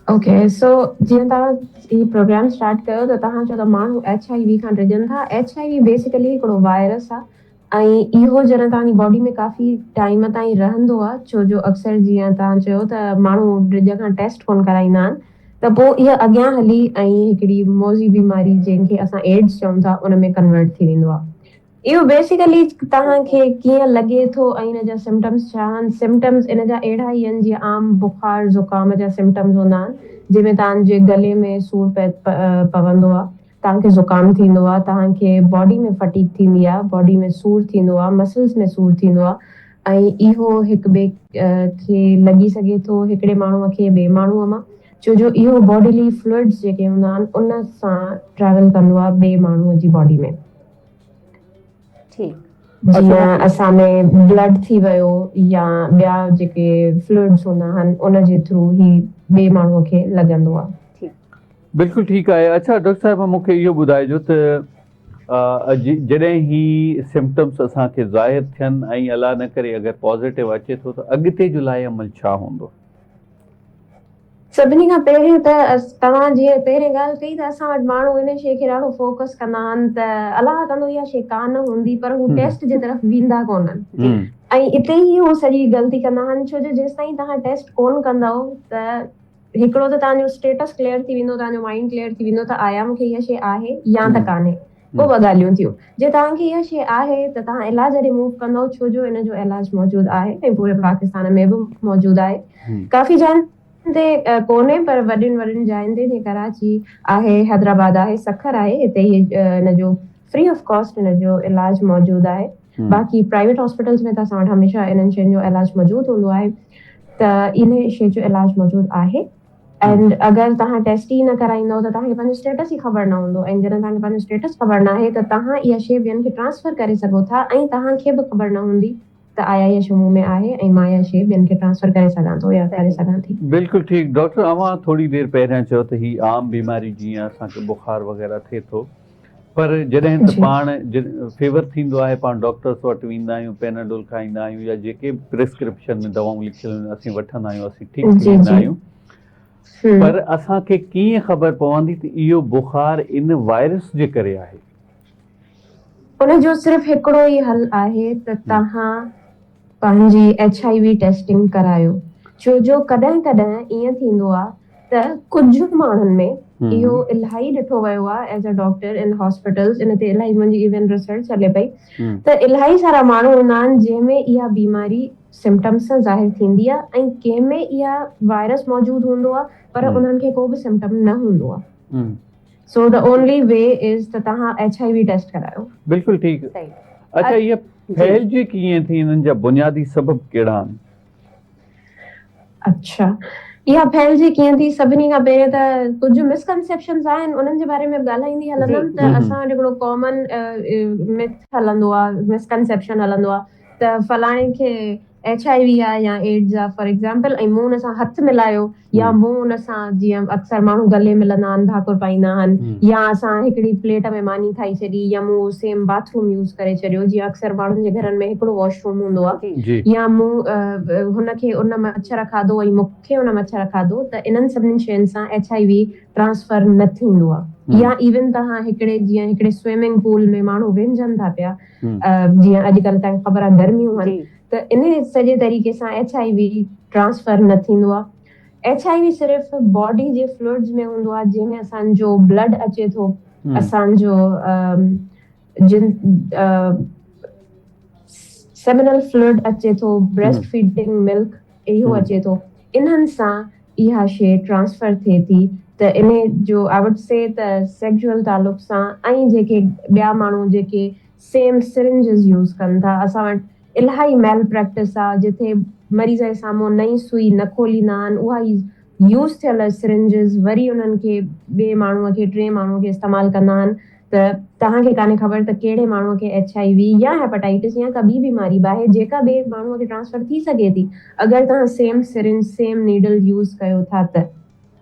ओके, सो जीअं तव्हां ही प्रोग्राम स्टार्ट कयो त तव्हां चयो त माण्हू HIV खां डिॼनि था। HIV बेसिकली हिकिड़ो वायरस आहे ऐं इहो जॾहिं तव्हांजी बॉडी में काफ़ी टाइम ताईं रहंदो आहे, छो जो अक्सर जीअं तव्हां चयो त माण्हू डिॼ खां टेस्ट कोन कराईंदा आहिनि, त पोइ इहा अॻियां हली ऐं हिकिड़ी मौज़ी बीमारी जंहिंखे असां एड्स चऊं था उन में कन्वर्ट थी वेंदो आहे। इहो बेसिकली तव्हांखे कीअं लॻे थो ऐं हिन जा सिम्टम्स छा आहिनि। सिम्टम्स इन जा अहिड़ा ई आहिनि जीअं आम बुखार ज़ुकाम जा सिम्टम्स हूंदा आहिनि, जंहिंमें तव्हांजे गले में सूर पवंदो आहे, तव्हांखे ज़ुकाम थींदो आहे, तव्हांखे बॉडी में फटीक थींदी आहे, बॉडी में सूर थींदो आहे, मसल्स में सूर थींदो आहे ऐं इहो हिक ॿिए खे लॻी सघे थो हिकिड़े माण्हूअ खे ॿिए माण्हूअ मां, छो जो इहो बॉडीली फ्लूइड्स जेके हूंदा आहिनि उन सां ट्रैवल कंदो आहे ॿिए माण्हूअ जी बॉडी में। जीअं असां में ब्लड थी वियो या ॿिया जेके फ्लूइड्स हूंदा आहिनि उन जे थ्रू ही ॿिए माण्हूअ खे लॻंदो आहे। बिल्कुलु ठीकु आहे। अच्छा डॉक्टर साहिबा, मूंखे इहो ॿुधाइजो त जॾहिं ही सिम्टम्स असांखे ज़ाहिर थियनि ऐं अलाह न करे अगरि पॉज़िटिव अचे थो त अॻिते जो लाइ अमल छा हूंदो? सभिनी खां पहिरियों त तव्हां जीअं पहिरें ॻाल्हि कई त असां वटि माण्हू इन शइ खे ॾाढो फोकस कंदा आहिनि त अलाह कंदो इहा शइ कान हूंदी, पर हू टेस्ट जे तरफ़ वेंदा कोन्हनि ऐं इते ई हू सॼी ग़लती कंदा आहिनि, छो जो जेसि ताईं तव्हां टेस्ट कोन कंदव त हिकिड़ो त तव्हांजो स्टेटस क्लियर थी वेंदो, तव्हांजो माइंड क्लियर थी वेंदो त आया मूंखे इहा शइ आहे या त कान्हे। पोइ ॿ ॻाल्हियूं थियूं, जे तव्हांखे इहा शइ आहे त तव्हां इलाज रिमूव कंदव, छो जो इन जो इलाज मौजूदु आहे ऐं पूरे पाकिस्तान में बि मौजूदु आहे। काफ़ी जान ते कोन्हे पर वॾियुनि जायुनि ते जीअं कराची आहे, हैदराबाद आहे, सखर आहे, हिते ई हिन जो फ्री ऑफ कॉस्ट हिन जो इलाज मौजूदु आहे। बाक़ी प्राइवेट हॉस्पिटल्स में त असां वटि हमेशह इन्हनि शयुनि जो इलाज मौजूदु हूंदो आहे, त इन शइ जो इलाज मौजूदु आहे। एंड अगरि तव्हां टेस्ट ई न कराईंदव त तव्हांखे पंहिंजो स्टेटस ई ख़बर न हूंदो ऐं जॾहिं तव्हांखे पंहिंजो स्टेटस ख़बर न आहे त तव्हां इहा शइ ॿियनि खे ट्रांसफर करे सघो था ऐं तव्हांखे बि ख़बर न हूंदी त त IIH जम्मू में आहे ऐं मां इहा शइ ॿियनि खे ट्रांसफर करे सघां थो या करे सघां थी। बिल्कुलु ठीकु। डॉक्टर अवां थोरी देरि पहिरियां चयो त ही आम बीमारी जीअं असांखे बुखार वग़ैरह थिए थो, पर जॾहिं त जी। पाण फीवर थींदो आहे पाण डॉक्टर्स वटि वेंदा आहियूं, पेनाडोल खाईंदा आहियूं या जेके प्रिस्क्रिप्शन में दवाऊं लिखियल आहिनि असीं वठंदा आहियूं, असीं ठीकु थी जी वेंदा जी आहियूं। पर असांखे कीअं ख़बर पवंदी त इहो बुखार इन वायरस जे करे आहे? उनजो सिर्फ़ु हिकिड़ो ई हल आहे त तव्हां पंहिंजी HIV टेस्टिंग करायो, छो जो कॾहिं कॾहिं ईअं थींदो आहे त कुझु माण्हुनि में इहो इलाही ॾिठो वियो आहे as a doctor in hospitals, इन ते इलाही मुंहिंजी इवन रिसर्च हले पई त इलाही सारा माण्हू हूंदा आहिनि जंहिंमें इहा बीमारी सिम्टम्स सां ज़ाहिर थींदी आहे ऐं कंहिंमें इहा वायरस मौजूदु हूंदो आहे पर उन्हनि खे को बि सिम्टम न हूंदो आहे। So the only way is त तव्हां HIV टेस्ट करायो। बिल्कुलु ठीकु। सही। अच्छा, इहे फैलिजी कीअं थी, इन्हनि जा बुनियादी सबब कहिड़ा आहिनि? अच्छा, इहा फैलिजी कीअं थी, सभिनी खां पहिरियों त कुझु मिसकंसेप्शन्स आहिनि, उन्हनि जे बारे में ॻाल्हाईंदी हलंदमि। त असां वटि हिकिड़ो कॉमन मिथ हलंदो आहे, मिसकंसेप्शन हलंदो आहे त फलाणे खे HIV आहे या एड्स आहे फॉर एग्जाम्पल, ऐं मुंहुं हुन सां हथु मिलायो या मुंहुं हुन सां, जीअं अक्सर माण्हू गले मिलंदा आहिनि, भाकुर पाईंदा आहिनि, या असां हिकिड़ी प्लेट में मानी खाई छॾी या मूं सेम बाथरूम यूज़ करे छॾियो, जीअं अक्सर माण्हुनि जे घरनि में हिकिड़ो वॉशरूम हूंदो आहे, या मूं हुनखे उन मच्छर खाधो ऐं मूंखे उन मच्छर खाधो, त इन्हनि सभिनी शयुनि सां HIV ट्रांसफर न थींदो आहे। या इवन तव्हां हिकिड़े स्विमिंग पूल में माण्हू विझनि था पिया, जीअं अॼुकल्ह तव्हांखे ख़बर आहे गर्मियूं आहिनि, त इन सॼे तरीक़े सां HIV ट्रांसफर न थींदो आहे। HIV सिर्फ़ु बॉडी जे फ्लूइड्स में हूंदो आहे, जंहिंमें असांजो ब्लड अचे थो, असांजो सेमिनल फ्लूइड अचे थो, ब्रेस्ट फीडिंग मिल्क इहो अचे थो, इन्हनि सां इहा शइ ट्रांसफर थिए थी। त इन जो आई वुड से त सेक्सुअल तालुक सां ऐं जेके ॿिया माण्हू जेके सेम सिरिंजिस यूज़ कनि था, असां वटि इलाही मेल प्रैक्टिस आहे जिथे मरीज़ जे साम्हूं नई सुई न खोलींदा आहिनि, उहा ई यूज़ थियल सिरिंजिस वरी उन्हनि खे ॿिए माण्हूअ खे, टे माण्हूअ खे इस्तेमालु कंदा आहिनि। त तव्हांखे कान्हे ख़बर त कहिड़े माण्हूअ खे HIV या हेपेटाइटिस या का ॿी बीमारी आहे जेका ॿिए माण्हूअ खे ट्रांसफर थी सघे थी, अगरि तव्हां same syringe same needle use कयो था त।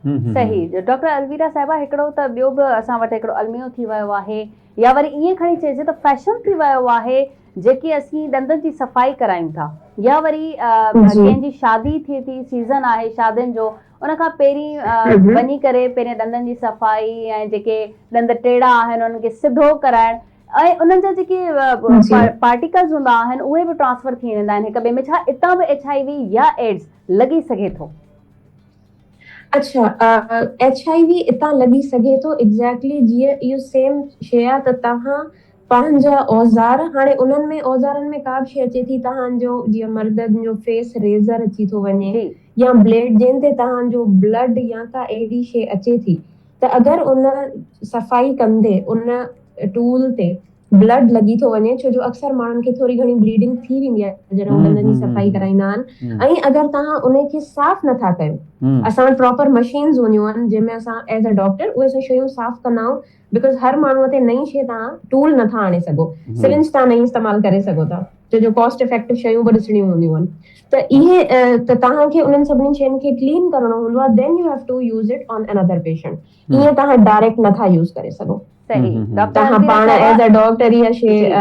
सही। डॉक्टर अलवीरा साहिबा, हिकिड़ो त ॿियो बि असां वटि हिकिड़ो अलमियो थी वियो आहे, या वरी ईअं खणी चइजे त फैशन थी वियो आहे, जेकी असीं ॾंदनि जी सफ़ाई करायूं था, या वरी कंहिंजी शादी थिए थी, सीज़न आहे शादियुनि जो, उन खां पहिरीं वञी करे पहिरें ॾंदनि जी सफ़ाई ऐं जेके ॾंद टेड़ा आहिनि उन्हनि खे सिधो कराइण, ऐं उन्हनि जा जेके पार्टिकल्स हूंदा आहिनि उहे बि ट्रांसफर थी वेंदा आहिनि हिक ॿिए में। छा इतां बि HIV या एड्स लॻी सघे थो? अच्छा, HIV इतां लॻी सघे थो एग्ज़ैक्टली जीअं इहो सेम शइ आहे त तव्हां पंहिंजा औज़ार, हाणे उन्हनि में औज़ारनि में का बि शइ अचे थी, तव्हांजो जीअं मर्दनि जो फेस रेज़र अची थो वञे या ब्लेड जंहिं ते तव्हांजो ब्लड या का अहिड़ी शइ अचे थी, त अगरि उन सफ़ाई कंदे उन टूल ते ब्लड लॻी थो वञे, छो जो अक्सर माण्हुनि खे थोरी घणी ब्लीडिंग थी वेंदी आहे जॾहिं उन ॾंदनि जी सफ़ाई कराईंदा आहिनि, ऐं अगरि तव्हां उनखे साफ़ नथा कयो, असां वटि प्रॉपर मशीन्स हूंदियूं आहिनि जंहिंमें असां एज़ अ डॉक्टर उहे सभु शयूं साफ़ कंदा आहियूं, बिकॉज़ हर माण्हूअ ते नई शइ तव्हां टूल नथा आणे सघो, सिरिंज तव्हां नहीं इस्तेमालु करे सघो था, छो जो कॉस्ट इफेक्टिव शयूं बि ॾिसणियूं हूंदियूं आहिनि। त इहे त तव्हांखे उन्हनि सभिनी शयुनि खे क्लीन करणो हूंदो आहे, then you have to use it on another patient, ईअं तव्हां डायरेक्ट नथा यूज़ करे सघो। सही। तव्हां पाण एज़ अ डॉक्टर इहा शइ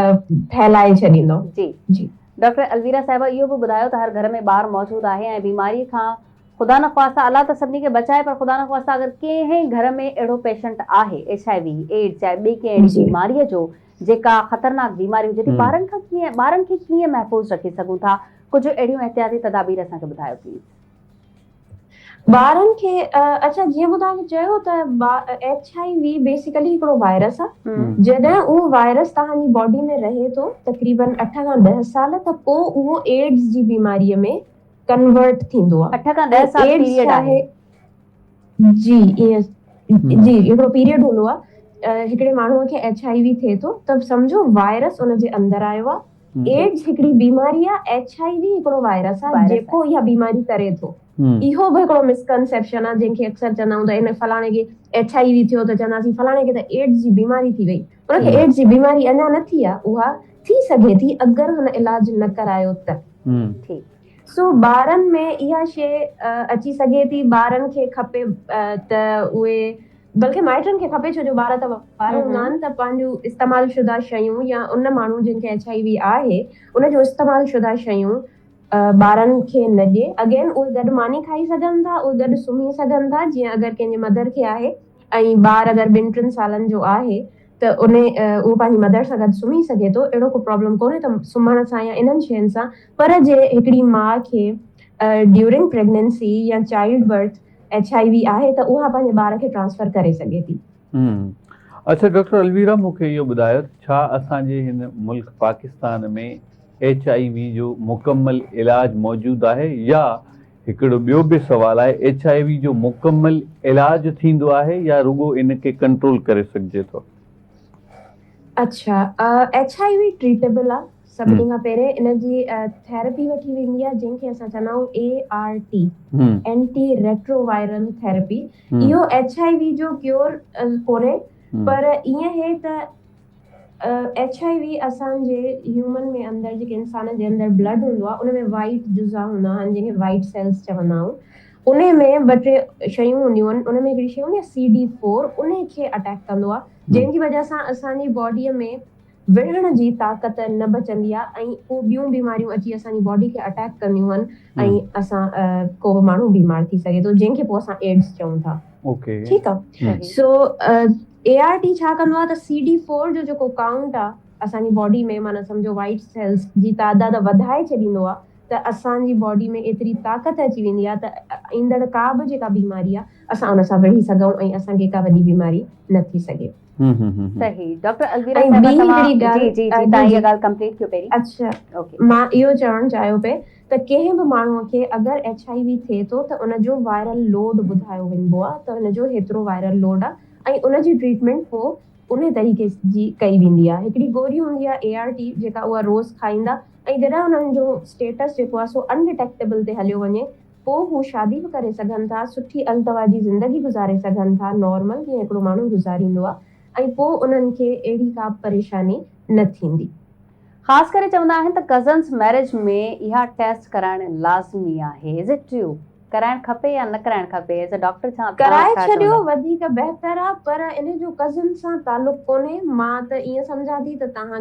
फैलाए छॾींदो। जी। डॉक्टर अलवीरा साहिबा, इहो बि ॿुधायो त हर घर में ॿार मौजूदु आहे ऐं बीमारी खां ख़ुदा न ख़्वास्ता, अलाह त सभिनी खे बचाए, पर ख़ुदा न ख़्वास्ता अगरि कंहिं घर में अहिड़ो पेशेंट आहे HIV एड्स या ॿी कंहिं अहिड़ी बीमारीअ जो जेका ख़तरनाक बीमारी हुजे थी, ॿारनि खे कीअं महफ़ूज़ रखी सघूं था? कुझु अहिड़ियूं एहतियाती तदाबीर असांखे ॿुधायो प्लीज़। ॿारनि खे अच्छा, जीअं मां तव्हांखे चयो त HIV बेसिकली हिकिड़ो वायरस आहे, जॾहिं उहो वायरस तव्हांजी बॉडी में रहे थो तक़रीबन 8 खां 10 साल, त पोइ उहो एड्स जी बीमारीअ में कन्वर्ट थींदो आहे। 8 खां 10 साल पीरियड आहे। जी, ईअं जी, हिकिड़ो पीरियड हूंदो आहे। हिकिड़े माण्हूअ खे HIV थिए थो त सम्झो वायरस उन जे अंदरि आयो आहे। एड्स हिकिड़ी बीमारी आहे, HIV हिकिड़ो वायरस आहे जेको इहा बीमारी करे थो। इहो बि हिकिड़ो मिसकंसेप्शन आहे जंहिंखे अक्सर चवंदा आहियूं त इन फलाणे खे HIV थियो त चवंदासीं फलाणे खे त एड्स जी बीमारी थी वई। उनखे एड्स जी बीमारी अञा न थी आहे, उहा थी सघे थी अगरि हुन इलाज न करायो त। ठीकु सो ॿारनि में इहा शइ अची सघे थी, ॿारनि खे खपे त उहे बल्कि माइटनि खे खपे, छो जो ॿार त ॿार हूंदा आहिनि, त पंहिंजूं इस्तेमालु शुदा शयूं या उन माण्हू जिन खे HIV आहे उनजो इस्तेमालु शुदा शयूं ॿारनि खे न ॾिए। अगेन उहे गॾु मानी खाई सघनि था, उहे गॾु सुम्ही सघनि था, जीअं अगरि कंहिंजे मदर खे आहे ऐं ॿार अगरि 2-3 सालनि जो आहे त उहो पंहिंजी मदर सां गॾु सुम्ही सघे थो, अहिड़ो को प्रॉब्लम कोन्हे त सुम्हण सां या इन्हनि शयुनि सां। पर जे हिकिड़ी माउ खे ड्यूरिंग प्रेगनेंसी या चाइल्ड बर्थ HIV आहे त उहा पंहिंजे ॿार खे ट्रांसफर करे सघे थी। अच्छा डॉक्टर अलवीरा, मूंखे इहो ॿुधायो, छा असांजे हिन मुल्क पाकिस्तान में HIV जो मुकम्मल इलाज मौजूदु आहे, या हिकिड़ो ॿियो बि सुवाल आहे, HIV जो मुकम्मल इलाज थींदो आहे या रुगो इनखे कंट्रोल करे सघिजे थो? अच्छा, HIV ट्रीटेबल आहे। सभिनी खां पहिरें इनजी थेरेपी वठी वेंदी आहे, जंहिंखे असां चवंदा आहियूं ART, एंटी रेट्रोवायरल थेरेपी। इहो HIV जो क्योर कोन्हे, पर ईअं हे त HIV असांजे ह्यूमन में अंदरि जेके इंसान जे अंदरि ब्लड हूंदो आहे उन में वाइट जुज़ा हूंदा आहिनि, जंहिंखे वाइट सेल्स चवंदा आहियूं। उन में 2-3 शयूं हूंदियूं आहिनि, उन में हिकिड़ी शइ हूंदी आहे CD4, उन खे अटैक कंदो आहे, जंहिंजी वजह सां असांजी बॉडीअ में विढ़ण जी ताक़त न बचंदी आहे ऐं पोइ ॿियूं बीमारियूं अची असांजी बॉडी खे अटैक कंदियूं आहिनि ऐं असां को बि माण्हू बीमार थी सघे थो, जंहिंखे पोइ असां एड्स चऊं था। ठीकु आहे। सो ART छा कंदो आहे त CD4 जो जेको काउंट आहे असांजी बॉडी में, माना सम्झो वाइट सेल्स जी तादाद वधाए छॾींदो आहे, त असांजी बॉडी में एतिरी ताक़त अची वेंदी आहे त ईंदड़ का बि जेका बीमारी आहे असां उन सां विढ़ी सघूं ऐं असांखे का वॾी बीमारी न थी सघे। सही। डॉक्टर अलवीरा साहिबा, जी तव्हां इहा ॻाल्हि कंप्लीट कयो पहिरीं। अच्छा, मां इहो चवणु चाहियो पे त कंहिं बि माण्हूअ खे अगरि HIV थिए थो त उनजो वायरल लोड ॿुधायो वेंदो आहे, त उनजो हेतिरो वायरल लोड आहे ऐं उनजी ट्रीटमेंट पोइ उन तरीक़े जी कई वेंदी आहे। हिकिड़ी गोरी हूंदी आहे ART, जेका उहा रोज़ खाईंदा, ऐं जॾहिं उन्हनि जो स्टेटस जेको आहे सो अनडिटेक्टेबल ते हलियो वञे, पोइ हू शादी बि करे सघनि था, सुठी अल्तवाजी ज़िंदगी गुज़ारे सघनि था, नॉर्मल जीअं हिकिड़ो माण्हू गुज़ारींदो आहे, ऐं पोइ उन्हनि खे अहिड़ी का परेशानी न थींदी। ख़ासि करे चवंदा आहिनि त कज़न्स मैरिज में इहा टेस्ट कराइण लाज़मी आहे। Is it true? कराइण खपे या न कराइण खपे? एज़ अ डॉक्टर छा कराए छॾियो वधीक बहितर आहे, पर इन जो कज़न सां तालुक़ कोन्हे। मां त ईअं सम्झां थी त तव्हां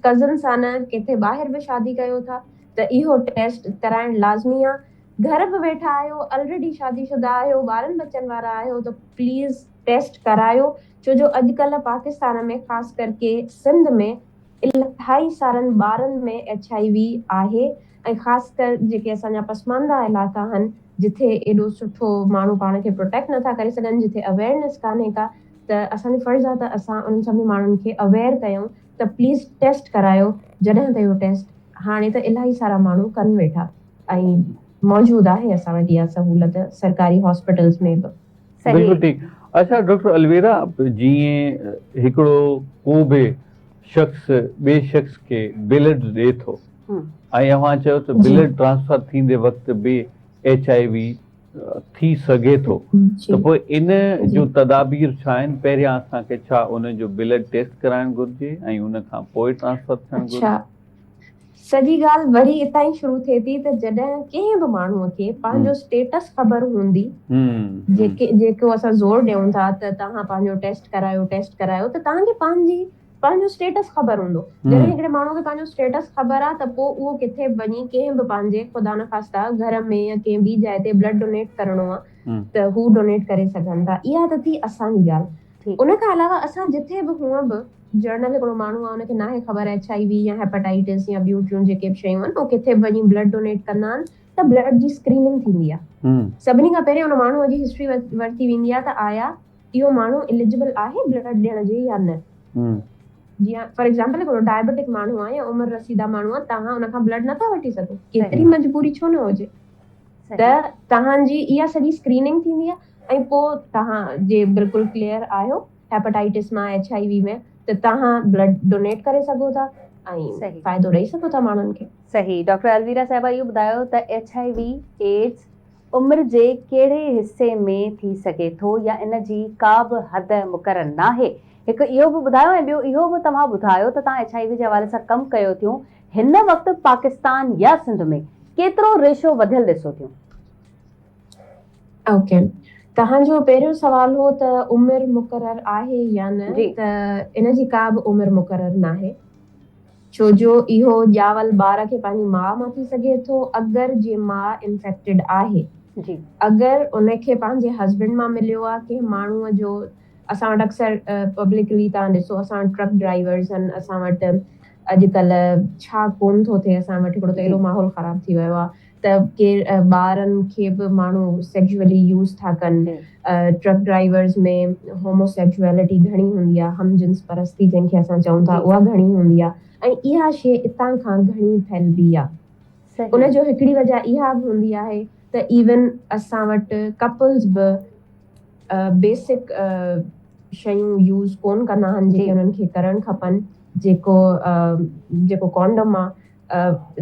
कज़न सां न किथे ॿाहिरि बि शादी कयो था त इहो टेस्ट कराइण लाज़मी आहे। घर बि वेठा आहियो, ऑलरेडी शादीशुदा आहियो, ॿारनि बच्चनि वारा आहियो, त प्लीज़ टेस्ट करायो, छो जो अॼुकल्ह पाकिस्तान में ख़ासि करके सिंध में इलाही सारनि ॿारनि में HIV आहे, ऐं ख़ासि कर जेके असांजा पसमानदा इलाइक़ा आहिनि, जिथे एॾो सुठो माण्हू पाण खे प्रोटेक्ट नथा करे सघनि, जिथे अवेयरनेस कान्हे का, त असांजो फर्ज़ु आहे त असां उन्हनि सभिनी माण्हुनि खे अवेयर कयूं त प्लीज़ टेस्ट करायो। जॾहिं त इहो टेस्ट हाणे त इलाही सारा माण्हू कनि वेठा ऐं मौजूदु आहे असां वटि इहा सहूलियत सरकारी हॉस्पिटल्स में बि। बिल्कुलु ठीकु। अच्छा डॉक्टर अलवीरा, जीअं हिकिड़ो को बि शख़्स ॿिए शख़्स खे ब्लड ॾिए थो ऐं अव्हां चयो त ब्लड ट्रांसफर थींदे वक़्तु बि HIV थी सघे थो, त पोइ इन जो तदाबीर छा आहिनि? पहिरियां असांखे छा उनजो ब्लड टेस्ट कराइणु घुरिजे ऐं उन खां पोइ ट्रांसफर थियणु घुरिजे? सॼी ॻाल्हि वरी इतां ई शुरू थिए थी त जॾहिं कंहिं बि माण्हूअ खे पंहिंजो स्टेटस ख़बर हूंदी, जेको असां ज़ोर ॾियूं था त तव्हां पंहिंजो टेस्ट करायो, त तव्हांखे पंहिंजो स्टेटस ख़बर हूंदो। जॾहिं हिकिड़े माण्हू खे पंहिंजो स्टेटस ख़बर आहे त पोइ उहो किथे वञी कंहिं बि पंहिंजे ख़ुदा न ख़ास्ता घर में या कंहिं ॿी जाइ ते ब्लड डोनेट करिणो आहे त हू डोनेट करे सघनि था। इहा त थी असांजी ॻाल्हि। उन खां अलावा असां जिथे बि हूअं बि जर्नल हिकिड़ो माण्हू आहे, हुनखे नाहे ख़बर HIV या हेपेटाइटिस या ॿियूं टियूं जेके बि शयूं आहिनि, उहो किथे बि वञी ब्लड डोनेट कंदा आहिनि त ब्लड जी स्क्रीनिंग थींदी आहे। सभिनी खां पहिरियों उन माण्हूअ जी हिस्ट्री वरिती वेंदी आहे त आया इहो माण्हू एलिजिबल आहे ब्लड ॾियण जे या न। जीअं फॉर एग्जाम्पल हिकिड़ो डायबिटिक माण्हू आहे या उमिरि रसीदा माण्हू आहे, तव्हां उन खां ब्लड नथा वठी सघो, केतिरी मजबूरी छो न हुजे, त तव्हांजी इहा सॼी स्क्रीनिंग थींदी आहे ऐं पोइ तव्हां जे बिल्कुलु क्लियर आहियो हेपेटाइटिस मां HIV में, त तव्हां ब्लड डोनेट करे सघो था ऐं फ़ाइदो ॾेई सघो था माण्हुनि खे। सही। डॉक्टर अलवीरा साहिबा इहो ॿुधायो त HIV एड्स उमिरि जे कहिड़े हिसे में थी सघे थो या इन जी का बि हद मुक़ररु नाहे? हिकु इहो बि ॿुधायो ऐं ॿियो इहो बि तव्हां ॿुधायो त तव्हां HIV जे हवाले सां कमु कयो थियूं, हिन वक़्तु पाकिस्तान या सिंध में केतिरो रेशो वधियल ॾिसो थियूं? ओके, तव्हांजो पहिरियों सुवाल हो त उमिरि मुक़रर आहे या न, जी। त इन जी का बि उमिरि मुक़रर नाहे, छो जो इहो ॼावल ॿार खे पंहिंजी माउ मां थी सघे थो अगरि जे माउ इन्फेक्टेड आहे। जी अगरि उनखे पंहिंजे हस्बैंड मां मिलियो आहे कंहिं माण्हूअ जो, असां वटि अक्सर पब्लिकली तव्हां ॾिसो, असां वटि ट्रक ड्राइवर्स आहिनि, असां वटि अॼुकल्ह छा कोन थो थिए, असां वटि हिकिड़ो त अहिड़ो माहौल ख़राबु थी वियो आहे त केरु ॿारनि खे बि माण्हू सेक्सुअली यूज़ था कनि। ट्रक ड्राइवर्स में होमोसेक्सुअलिटी घणी हूंदी आहे, हमजिन्स परस्ती जंहिंखे असां चऊं था, उहा घणी हूंदी आहे, ऐं इहा शइ हितां खां घणी फैलिबी आहे। उनजो हिकिड़ी वजह इहा बि हूंदी आहे त इवन असां वटि कपल्स बि बेसिक शयूं यूज़ कोन कंदा आहिनि जेके उन्हनि खे करणु खपनि, जेको कॉन्डम आहे।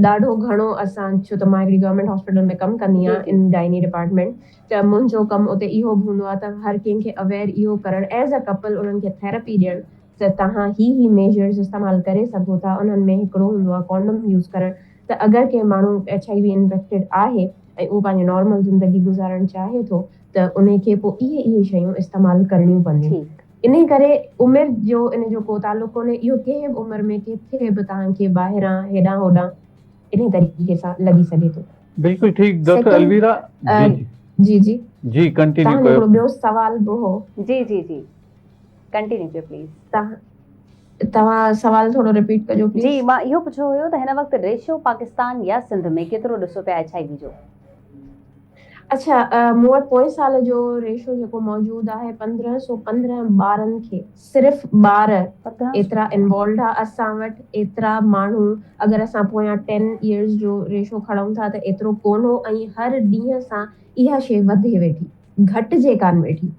ॾाढो घणो असां, छो त मां हिकिड़ी गवर्नमेंट हॉस्पिटल में कमु कंदी आहियां इन गाइनी डिपार्टमेंट, त मुंहिंजो कमु उते इहो बि हूंदो आहे त हर कंहिंखे अवेयर इहो करणु एज़ अ कपल, उन्हनि खे थेरेपी ॾियणु त तव्हां ही मेजर्स इस्तेमालु करे सघो था। उन्हनि में हिकिड़ो हूंदो आहे कॉन्डम यूज़ करणु, त अगरि कंहिं माण्हू HIV इन्फेक्टेड आहे ऐं उहो पंहिंजी नॉर्मल ज़िंदगी गुज़ारणु चाहे थो त उनखे पोइ इहे शयूं इस्तेमालु करणियूं पवंदियूं। इन करे उमिरि जो इन जो को तालुक कोन्हे, इहो कंहिं बि उमिरि में किथे बि तव्हांखे ॿाहिरां हेॾां होॾां इन तरीक़े सां लॻी सघे थो। बिल्कुल ठीक। डॉक्टर अलवीरा जी जी जी कंटिन्यू कयो। कयो। ॿियो सवाल बि हो। जी जी जी कंटिन्यू कयो प्लीज़। तव्हां सवाल थोरो रिपीट कजो प्लीज़। जी, मां इहो पुछियो हुयो त हिन वक़्तु रेशो पाकिस्तान या सिंध में केतिरो ॾिसो पिया HIV जो? अच्छा, मूं वटि पोएं साल जो रेशो जेको मौजूदु आहे 1515 ॿारनि खे, सिर्फ़ु ॿार एतिरा इन्वॉल्व आहे असां वटि। एतिरा माण्हू, अगरि असां पोयां 10 इयर्स जो रेशो खणूं था त एतिरो कोन हो, ऐं हर ॾींहं सां इहा शइ वधे वेठी, घटिजे कान वेठी।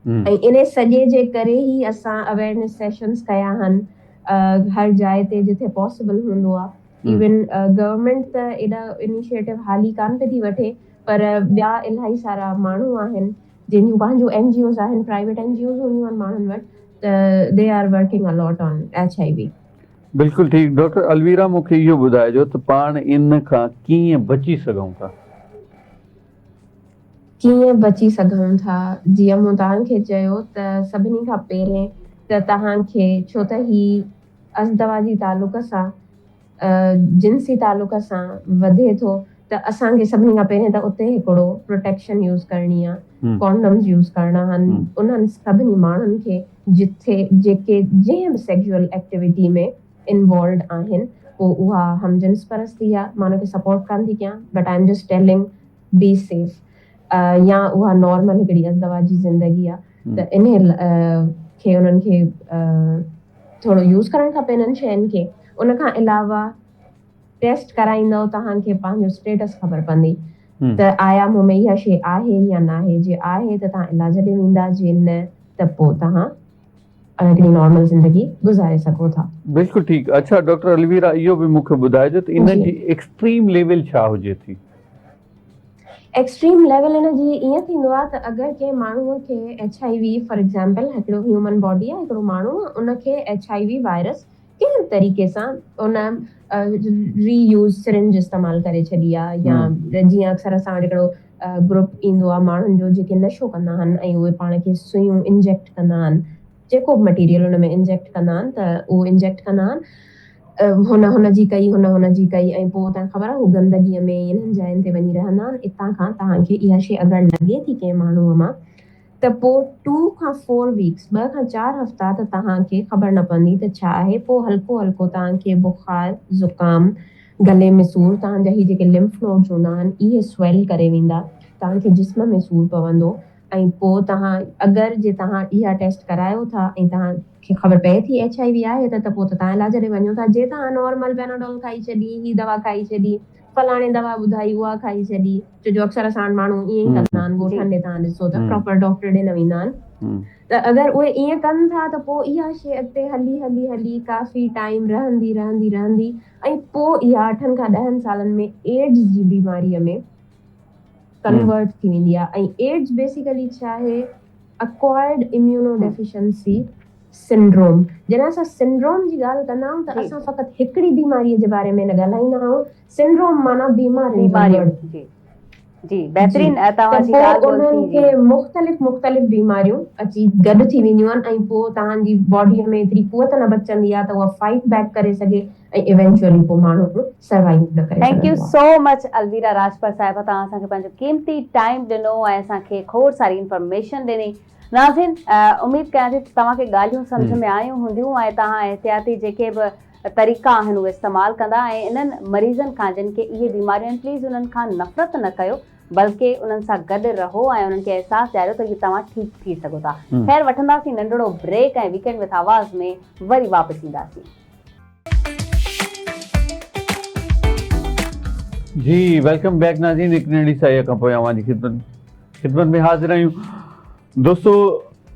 ऐं इन सॼे जे करे ई असां अवेयरनेस सेशन्स कया आहिनि हर जाइ ते जिथे पॉसिबल हूंदो आहे। इवन गवर्नमेंट त एॾा इनिशिएटिव हाली कान पई थी वठे, पर ॿिया इलाही सारा माण्हू आहिनि जंहिंजूं पंहिंजूं NGOs आहिनि, प्राइवेट NGOs हूंदियूं आहिनि माण्हुनि वटि, त they are working a lot on HIV। बिल्कुलु ठीकु। डॉक्टर अलवीरा, मूंखे इहो ॿुधाइजो त पाण इन खां कीअं बची सघूं था? कीअं बची सघूं था, जीअं मूं तव्हांखे चयो त सभिनी खां पहिरें त तव्हांखे, छो त ही अज़दवाजी तालुक सां, जिन्सी तालुक सां वधे थो, त असांखे सभिनी खां पहिरें त उते हिकिड़ो प्रोटेक्शन यूज़ करणी आहे, कॉन्डम्स यूज़ करणा आहिनि। उन्हनि सभिनी माण्हुनि खे जेके जंहिं बि सेक्सुअल एक्टिविटी में इन्वॉल्व आहिनि, पोइ उहा हमजिन्स परस्ती आहे, मां उनखे सपोर्ट कान थी कयां, but I am just telling be safe, या उहा नॉर्मल हिकिड़ी अज़दवाजी ज़िंदगी आहे, त इन खे उन्हनि खे थोरो यूज़ करणु खपे इन्हनि शयुनि खे। उनखां अलावा टेस्ट कराईंदव, तव्हांखे पंहिंजो स्टेटस ख़बर पवंदी त आया मूं में इहा शइ आहे या न आहे। जे आहे त तव्हां इलाज ॾे वेंदा, जे न त पोइ तव्हां हिकिड़ी नॉर्मल ज़िंदगी गुज़ारे सघो था। बिल्कुलु ठीकु। अच्छा डॉक्टर अलवीरा, इहो बि मूंखे ॿुधाइजो त इन जी एक्सट्रीम लेवल छा हुजे थी? एक्सट्रीम लेवल इन जी ईअं थींदो आहे त अगरि कंहिं माण्हूअ खे HIV, फॉर एग्ज़ाम्पल हिकिड़ो ह्यूमन बॉडी आहे, हिकिड़ो माण्हू आहे, उनखे HIV वायरस कंहिं तरीक़े सां उन रीयूज़ सिरिंज इस्तेमालु करे छॾी आहे, या जीअं अक्सर असां वटि हिकिड़ो ग्रुप ईंदो आहे माण्हुनि जो जेके नशो कंदा आहिनि ऐं उहे पाण खे सुयूं इंजेक्ट कंदा आहिनि, जेको बि मटीरियल हुन में इंजेक्ट कंदा आहिनि, त उहो इंजेक्ट कंदा आहिनि, हुनजी कई हुनजी कई, ऐं पोइ तव्हांखे ख़बर आहे हू गंदगीअ में इन्हनि जाइनि ते वञी रहंदा आहिनि। हितां खां तव्हांखे इहा शइ अगरि लॻे थी कंहिं माण्हूअ मां, त पोइ 2 खां 4 वीक्स, 2 खां 4 हफ़्ता त तव्हांखे ख़बर न पवंदी त छा आहे। पोइ हल्को हल्को तव्हांखे बुखार, ज़ुकाम, गले में सूर, तव्हांजा ही जेके लिम्फ नोड्स हूंदा आहिनि इहे स्वेल करे वेंदा, तव्हांखे जिस्म में सूर पवंदो। ऐं पोइ तव्हां, अगरि जे तव्हां इहा टेस्ट करायो था ऐं तव्हांखे ख़बर पए थी HIV आहे त पोइ त तव्हां इलाज ॾे वञो था। जे तव्हां नॉर्मल पेनाडोल खाई छॾी, ही दवा खाई छॾी, फलाणे दवा ॿुधाई उहा खाई छॾी, छो जो अक्सर असां माण्हू ईअं ई कंदा आहिनि, ॻोठनि ॾे तव्हां ॾिसो त प्रॉपर डॉक्टर ॾे न वेंदा आहिनि। त अगरि उहे ईअं कनि था त पोइ इहा शइ अॻिते हली हली हली काफ़ी टाइम रहंदी रहंदी रहंदी, ऐं पोइ इहा 8 खां 10 सालनि में एड्स जी बीमारीअ में कन्वर्ट थी वेंदी आहे। ऐं एड्स बेसिकली छा आहे, अक्वायर्ड इम्यूनो डेफिशिएंसी सिंड्रोम। जॾहिं असां सिंड्रोम जी ॻाल्हि कंदा आहियूं त जी। असां फ़क़ति हिकिड़ी बीमारीअ जे बारे में न ॻाल्हाईंदा आहियूं। सिंड्रोम माना बीमारियुनि जो बीमारियूं मर्ज़। जी जी बेहतरीन त तव्हांजी पोइ ॻाल्हि उन्हनि ॿुधी खे मुख़्तलिफ़ बीमारियूं अची गॾु थी वेंदियूं आहिनि ऐं पोइ तव्हांजी बॉडीअ में एतिरी कुवत न बचंदी आहे त उहा फाइट बैक करे सघे ऐं इवेंचुअली पोइ माण्हू सर्वाइव न करे थैंक यू सघंदो आहे। सो मच अलवीरा राजपत साहिबा, तव्हां असांखे पंहिंजो क़ीमती टाइम ॾिनो ऐं असांखे खोड़ सारी इंफॉर्मेशन ॾिनी। नाज़रीन, उमेद कयां थी तव्हांखे ॻाल्हियूं सम्झ में आयूं हूंदियूं ऐं तव्हां एहतियाती जेके बि तरीक़ा आहिनि उहे इस्तेमालु कंदा ऐं इन्हनि मरीज़नि खां जिन खे इहे बीमारियूं आहिनि प्लीज़ उन्हनि खां नफ़रत न कयो, बल्कि उन्हनि सां गॾु रहो ऐं उन्हनि खे अहसासु ॾियारियो त इहे तव्हां ठीकु थी सघो था। ख़ैर, वठंदासीं नंढड़ो ब्रेक ऐं वीकेंड विथ आवाज़ में वरी वापसि ईंदासीं। जी वेलकम बैक नाज़रीन, हिकु नंढी साईअ खां पोइ अवां जी खिदमत में हाज़िर आहियूं। दोस्तो,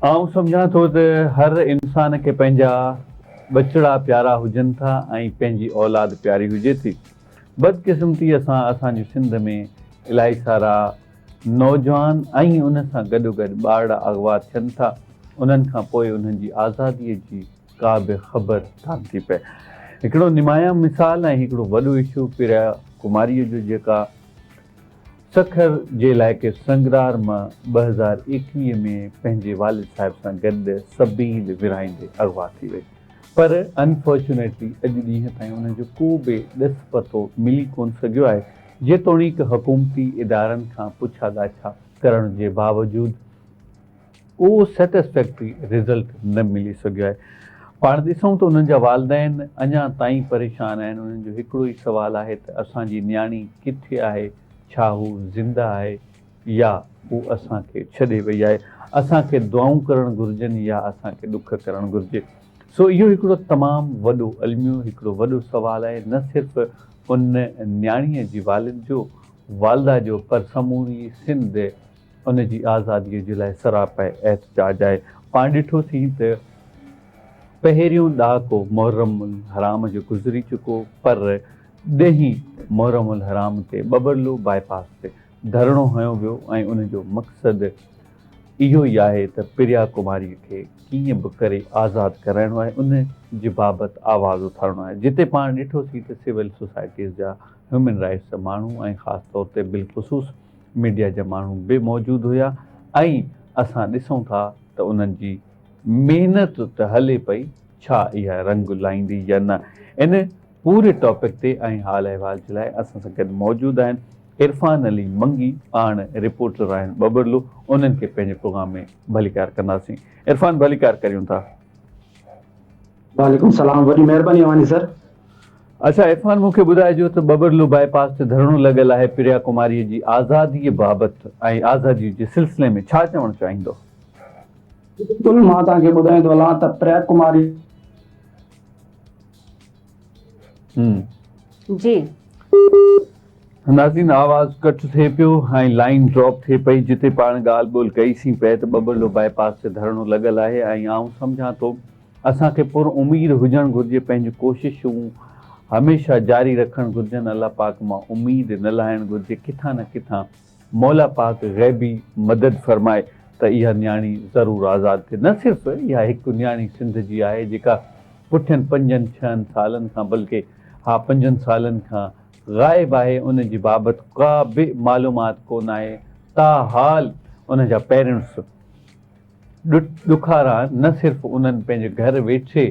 आउं सम्झां थो त हर इंसान खे पंहिंजा बचड़ा प्यारा हुजनि था ऐं पंहिंजी औलाद प्यारी हुजे थी। बदकिस्मतीअ सां असांजी सिंध में इलाही सारा नौजवान ऐं उन सां गॾोगॾु ॿार अगवा थियनि था। उन्हनि खां पोइ उन्हनि जी आज़ादीअ जी का बि ख़बर कान थी पए। हिकिड़ो निमाया मिसाल ऐं हिकिड़ो वॾो इशू प्रिया कुमारीअ जो, जेका सखर जे इलाइक़े संगरार मां 2021 में पंहिंजे वालिद साहिब सां गॾु सबील विरहाईंदे अगवा थी वई। पर अनफॉर्चुनेटली अॼु ॾींहं ताईं उनजो को बि ॾिस पतो मिली कोन सघियो आहे, जेतोणीकि हुकूमती इदारनि खां पुछा ॻाछा करण जे बावजूदि को सेटिस्फैक्ट्री रिज़ल्ट न मिली सघियो आहे। पाण ॾिसूं त उन्हनि जा वालिदैन अञा ताईं परेशान आहिनि। उन्हनि जो हिकिड़ो ई सुवालु आहे त असांजी न्याणी किथे आहे, छा हू ज़िंदा आहे या हू असांखे छॾे वई आहे। असांखे दुआऊं करणु घुरिजनि या असांखे ॾुख करणु घुरिजे। सो इहो हिकिड़ो तमामु वॾो अलमियो हिकिड़ो वॾो सुवालु आहे, न सिर्फ़ु उन न्याणीअ जी वालिद जो वालदा जो, पर समूरी सिंध उन जी आज़ादीअ जे लाइ सरापा एहतजाज आहे। पाण ॾिठोसीं त पहिरियों ॾहाको मुहर्रमुल हराम जो गुज़री चुको, पर ॾहीं मुहर्रमुल हराम ते बबरलो बाईपास ते धरणो हयो वियो ऐं उनजो मक़सदु इहो ई आहे त प्रिया कुमारीअ खे कीअं बि करे आज़ादु कराइणो आहे, उन जे बाबति आवाज़ु उथारणो आहे। जिते पाण ॾिठोसीं त सिविल सोसाइटीज़ जा, ह्यूमन राइट्स जा माण्हू ऐं ख़ासि तौर ते बिलख़ुसूस मीडिया जा माण्हू बि मौजूदु हुया ऐं असां ॾिसूं था त उन्हनि जी महिनत त हले पई, छा इहा रंग लाहींदी या न। इन पूरे टॉपिक ते ऐं हाल अहिवाल जे लाइ असां सां गॾु मौजूदु आहिनि इरफान अली मंगी, पाण रिपोर्टर आहिनि बबरलो। उन्हनि खे पंहिंजे प्रोग्राम में भलीकार कंदासीं। इरफान, भलीकार करियूं था। वालेकुम सलाम, वॾी महिरबानी अवानी सर। अच्छा इरफान, मूंखे ॿुधाइजो त बबरलो बाईपास ते धरणो लॻियल आहे प्रिया कुमारीअ जी आज़ादीअ बाबति ऐं आज़ादीअ जे सिलसिले में छा चवणु चाहींदो? बिल्कुलु, मां तव्हांखे ॿुधाए थो हलां त प्रिया कुमारी जी नाज़रीन, आवाज़ कट थिए पियो ऐं लाइन ड्रॉप थिए पई। जिते पाण ॻाल्हि ॿोल कईसीं पिए त बबरलो बाईपास ते धरणो लॻियल आहे ऐं आउं सम्झां थो असांखे पुर उमीद हुजणु घुरिजे, पंहिंजूं कोशिशूं हमेशह जारी रखणु घुरिजनि। अलाह पाक मां उमीद न लाहिणु घुरिजे, किथां न किथां मौला पाक ग़ैबी मदद फरमाए त इहा न्याणी ज़रूरु आज़ादु थिए। न सिर्फ़ु इहा हिकु न्याणी सिंध जी आहे जेका पुठियनि 5-6 सालनि खां, बल्कि 5 सालनि खां ग़ाइबु आहे। उन जी बाबति का बि मालूमात कोन आहे। ताहाल उन जा पेरेंट्स ॾुखारा, न सिर्फ़ु उन्हनि पंहिंजे घर वेठे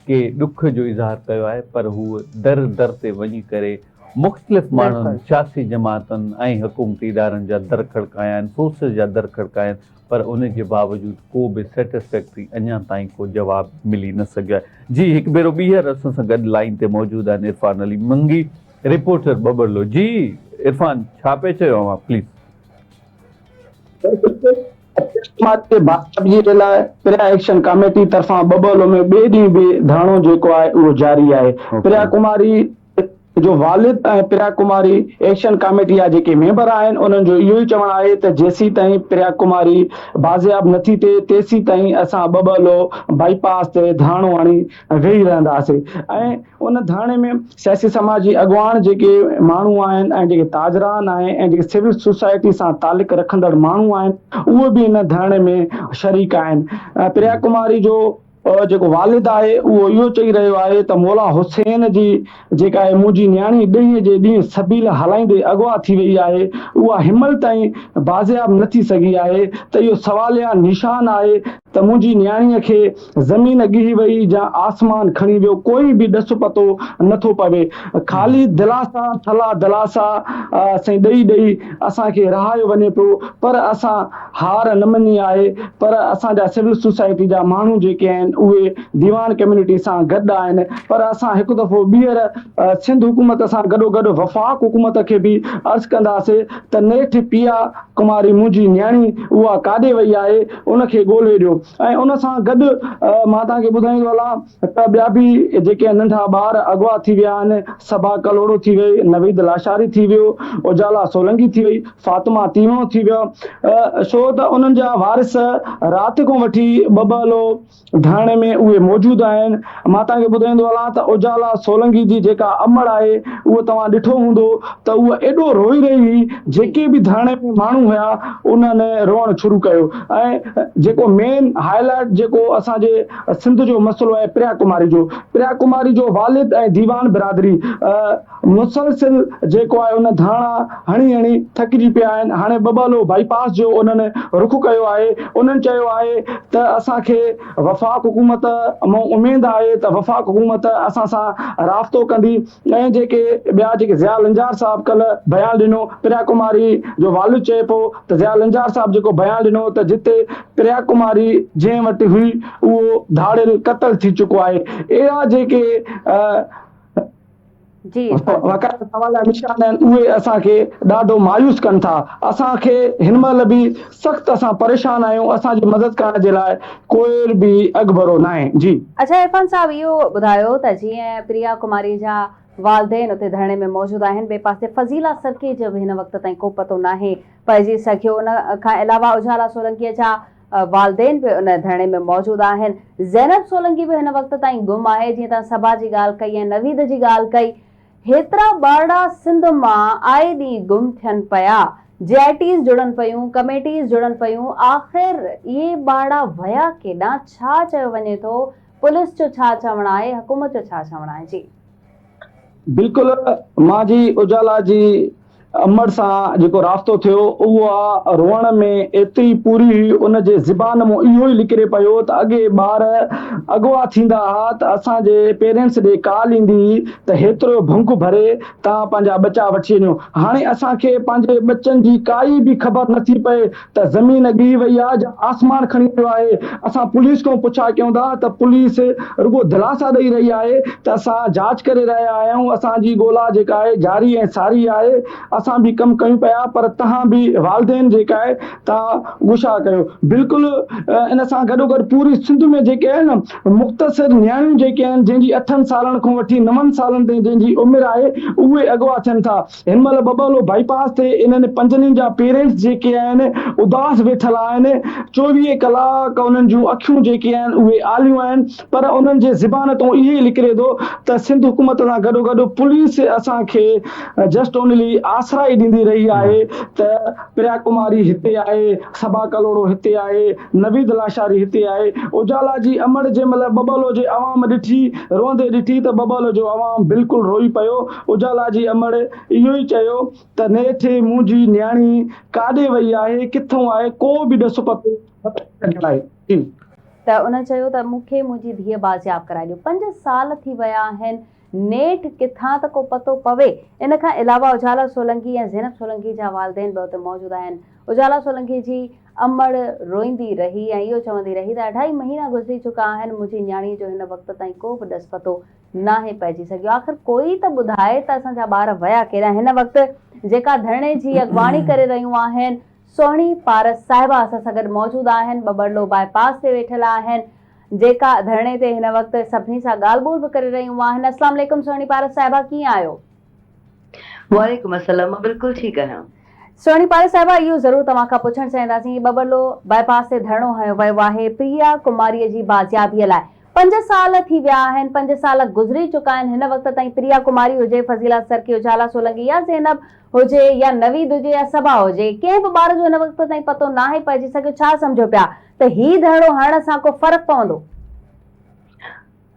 के ॾुख जो इज़हार कयो आहे, पर हूअ दर दर ते वञी करे मुख़्तलिफ़ माण्हुनि, सियासी जमातनि ऐं हुकूमती इदारनि जा दर खड़काया आहिनि, फोर्सिस जा दर खड़काया आहिनि, पर उन जे बावजूदि को बि सेटिस्फैक्ट्री अञा ताईं को जवाबु मिली न सघियो आहे। जी हिकु भेरो ॿीहर असां सां गॾु लाइन ते मौजूदु आहिनि इरफान अली मंगी, रिपोर्टर बबरलो। जी इरफान, छा पिए चयो अव्हां प्लीज़? प्रिया एक्शन कमेटी तरफ़ां बबरलो में ॿिए ॾींहुं बि धरणो जेको आहे उहो जारी आहे। प्रिया कुमारी जो वालिद ऐं प्रिया कुमारी एक्शन कमेटी जा जेके मेंबर आहिनि उन्हनि जो इहो ई चवणु आहे त जेसीं ताईं प्रिया कुमारी बाज़ियाब नथी थिए तेसीं ताईं असां बबरलो बाईपास ते धरणो हणी वेही रहंदासीं। ऐं उन धरणे में सियासी समाज जी अॻुवान जेके माण्हू आहिनि ऐं जेके ताजरान आहिनि ऐं जेके सिविल सोसाइटी सां तालुक रखंदड़ माण्हू आहिनि उहे बि इन धरणे में शरीक आहिनि। प्रिया कुमारी जो जेको वालिद आहे उहो इहो चई रहियो आहे त मौला हुसैन जी जेका आहे मुंहिंजी न्याणी ॾींहं जे ॾींहुं सबील हलाईंदे अॻुवा थी वई आहे, उहा हिमल ताईं बाज़ियाब न थी सघी आहे, त इहो सवालिया निशान आहे त मुंहिंजी न्याणीअ खे ज़मीन ॻिही वई या आसमान खणी वियो, कोई बि ॾस पतो नथो पवे। ख़ाली दिलासा थला दिलासा साईं ॾेई ॾेई असांखे रहायो वञे पियो, पर असां हार न मञी आहे। पर असांजा सिविल सोसाइटी जा माण्हू जेके आहिनि उहे दीवान कम्युनिटी सां गॾु आहिनि, पर असां हिकु दफ़ो ॿीहर सिंध हुकूमत सां गॾोगॾु वफ़ाक़ हुकूमत खे बि अर्ज़ु कंदासीं त नेठि पिया कुमारी मुंहिंजी न्याणी उहा काॾे वई आहे, उनखे ॻोल्हे ॾियो। ऐं उन सां गॾु मां तव्हांखे ॿुधाईंदो हलां त ॿिया बि जेके नंढा ॿार अॻुवा थी विया आहिनि, सबा कलोड़ो थी वई, नवीद लाशारी थी वियो, उजाला सोलंकी थी वई, फातिमा तीवणो थी वियो, छो त उन्हनि जा वारिस राति खां वठी बबलो धाणे में उहे मौजूदु आहिनि। मां तव्हांखे ॿुधाईंदो हलां त उजाला सोलंकी जी जेका अमड़ आहे उहो तव्हां ॾिठो हूंदो त उहा एॾो रोई रही हुई, जेके बि धाणे में माण्हू हुया उन्हनि रोअण शुरू कयो। ऐं जेको मेन हाईलाइट जेको असांजे सिंध जो मसइलो आहे प्रिया कुमारी जो वालिद ऐं दीवान बिरादरी मुसलसिल जेको आहे उन धाणा हणी हणी थकिजी पिया आहिनि। हाणे बबलो बाईपास जो उन्हनि रुख कयो आहे। उन्हनि चयो आहे त असांखे वफ़ाक़ हुकूमत मां उमेद आहे त वफ़ाक़ हुकूमत असां सां राब्तो कंदी। ऐं जेके ॿिया जेके ज़िया लंजार साहब कल्ह बयान ॾिनो, प्रिया कुमारी जो वालिद चए पियो त ज़िया लंजार साहब जेको बयान ॾिनो त जिते प्रिया कुमारी जंहिं वटि हुई उहो धाड़ियल क़तल थी चुको आहे। अहिड़ा जेके जी सवाल निशान आहिनि उहे असांखे ॾाढो मायूस कनि था। असांखे हिन महिल बि सख़्तु असां परेशान आहियूं, असांजी मदद करण जे लाइ कोई बि अॻभरो न आहे। जी अच्छा इरफान साहब, इहो ॿुधायो त जीअं प्रिया कुमारी जा वालदेन उते धरणे में मौजूदु आहिनि, ॿिए पासे फज़ीला सरकी जो बि हिन वक़्त ताईं को पतो नाहे पइजी सघियो। उन खां अलावा उजाला सोलंकीअ जा वालदेन बि उन धरणे में मौजूदु आहिनि। ज़ैनब सोलंकी बि हिन वक़्त ताईं गुम आहे। जीअं तव्हां सबा जी ॻाल्हि कई ऐं नवीद जी ॻाल्हि कई, हेतिरा ॿारड़ा सिंध मां आए ॾींहुं गुम थियनि पिया, JITs जुड़नि पियूं, कमेटीज़ जुड़नि पियूं, आख़िर इहे ॿारड़ा विया केॾां? छा चयो वञे थो? पुलिस जो छा चवणु आहे? हुकूमत जो छा चवणु आहे? जी बिल्कुलु, मां जी उजाला जी अमड़ सां जेको राब्तो थियो उहा रोअण में एतिरी पूरी हुई, उनजे ज़बान मां इहो ई निकिरे पियो त अॻे ॿार अॻुवा थींदा हुआ त असांजे पेरेंट्स ॾे कॉल ईंदी हुई त हेतिरो भंग भरे तव्हां पंहिंजा बचा वठी वञो। हाणे असांखे पंहिंजे बचनि जी काई बि ख़बर नथी पए त ज़मीन ॻिही वई आहे या आसमान खणी वियो आहे। असां पुलिस खां पुछा कयूं था त पुलिस रुगो दिलासा ॾेई रही आहे त असां जांच करे रहिया आहियूं, असांजी ॻोल्हा जेका आहे जारी ऐं सारी आहे, असां बि कमु कयूं पिया, पर तव्हां बि वालदेन जेका आहे तव्हां गुशा कयो। बिल्कुलु इन सां गॾोगॾु पूरी सिंध में जेके आहिनि न मुख़्तसिर न्याणियूं जेके आहिनि जंहिंजी 8 सालनि खां वठी 9 सालनि ताईं जंहिंजी उमिरि आहे उहे अॻुवा थियनि था। हिन महिल बबलो बाईपास ते इन्हनि 5 जा पेरेंट्स जेके आहिनि उदास वेठल आहिनि। 24 कलाक उन्हनि जूं अखियूं जेके आहिनि उहे आलियूं आहिनि, पर उन्हनि जे ज़बान तां इहे निकिरे थो त सिंध हुकूमत सां गॾोगॾु पुलिस असांखे जस्ट ओनली आसराई ॾींदी रही आहे त प्रिया कुमारी हिते आहे, सबा कलोड़ो हिते आहे, नवीद लाशारी हिते आहे। उजाला जी अमड़ जंहिं महिल बबलो जे अवाम ॾिठी, रोंदे ॾिठी त बबलो जो अवाम बिल्कुलु रोई पियो। उजाला जी अमड़ इहो ई चयो त नेठि मुंहिंजी न्याणी काॾे वई आहे, किथां आहे, को बि ॾस पतो आहे। त उन चयो त मूंखे मुंहिंजी धीअ बाज़ियाब कराए ॾियो। 5 साल थी विया आहिनि, नेठि किथां त को पतो पवे। इन खां अलावा उजाला सोलंकी ऐं ज़ैनब सोलंकी जा वालदेन बि उते मौजूदु आहिनि। उजाला सोलंकी जी अमड़ रोईंदी रही ऐं इहो चवंदी रही त 2.5 महीना गुज़री चुका आहिनि, मुंहिंजी न्याणी जो हिन वक़्त ताईं को बि ॾस पतो नाहे पइजी सघियो। आख़िर कोई त ॿुधाए त असांजा ॿार विया केॾां? हिन वक़्तु जेका धरणे जी अॻवाणी करे रहियूं आहिनि सोहिणी पारस साहिबा असां सां गॾु मौजूदु आहिनि, बबरलो बाईपास ते वेठल आहिनि, जेका धरणे ते हिन वक़्तु सभिनी सां ॻाल्हि ॿोल बि करे रहियूं आहिनि। अस्सलाम वालेकुम सोहिणी पारस साहिबा, कीअं आहियो? वालेकुम अस्सलाम, मां बिल्कुलु ठीकु आहियां। सोहिणी पारस साहिबा, इहो ज़रूरु तव्हां खां पुछणु चाहींदासीं, बबरलो बाईपास ते धरणो हयो वियो आहे प्रिया कुमारीअ जी बाज़ियाबीअ लाइ। 5 साल थी विया आहिनि, 5 साल गुज़री चुका आहिनि। हिन वक़्त ताईं प्रिया कुमारी हुजे, फज़ीला सरकी, उजाला सोलंकी या ज़ैनब हुजे या नवीद हुजे या सबा हुजे, कंहिं बि ॿार जो हिन वक़्त ताईं पतो नाहे पइजी सघियो। छा सम्झो पिया त ही धरणो हणण सां को फ़र्क़ु पवंदो?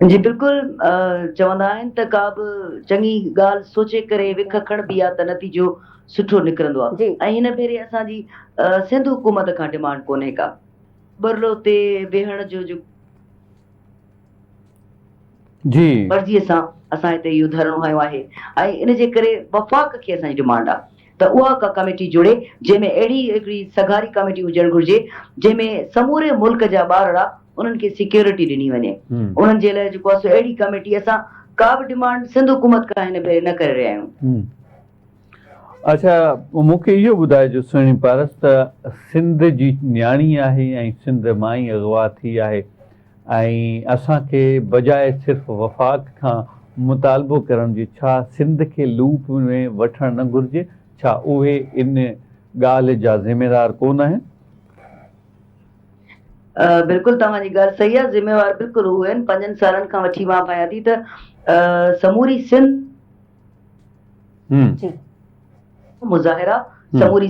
जी बिल्कुल, चवंदा आहिनि त का बि चङी ॻाल्हि सोचे करे विख खणबी आहे त नतीजो सुठो निकिरंदो आहे। जी। ऐं हिन भेरे असांजी सिंध हुकूमत खां डिमांड कोन्हे का बरलो ते वेहण जो जी मर्ज़ीअ सां असां हिते इहो धरणो हयो आहे ऐं इन जे करे वफ़ाक़ खे असांजी डिमांड आहे त उहा का कमेटी जुड़े जंहिंमें अहिड़ी हिकिड़ी सगारी कमेटी हुजणु घुरिजे जंहिंमें समूरे मुल्क जा ॿारड़ा उन्हनि खे सिक्योरिटी ॾिनी वञे। उन्हनि जे लाइ जेको आहे सो अहिड़ी कमेटी असां का बि डिमांड सिंध हुकूमत खां हिन भेरे न करे रहिया आहियूं। अच्छा, मूंखे इहो ॿुधाइजो सुहिणी पारस त सिंध जी न्याणी आहे ऐं सिंध मां ई अगवा थी आहे ऐं असांखे बजाए सिर्फ़ु वफ़ाक़ खां मुतालबो करण जी, छा सिंध खे लूप में वठणु न घुरिजे? छा उहे इन ॻाल्हि जा ज़िमेदार कोन आहिनि? बिल्कुलु तव्हांजी ॻाल्हि सही आहे, ज़िम्मेवार बिल्कुलु उहे आहिनि। 5 सालनि खां वठी मां पायां थी त समूरी सिंध जी मुज़ाहिरा समूरी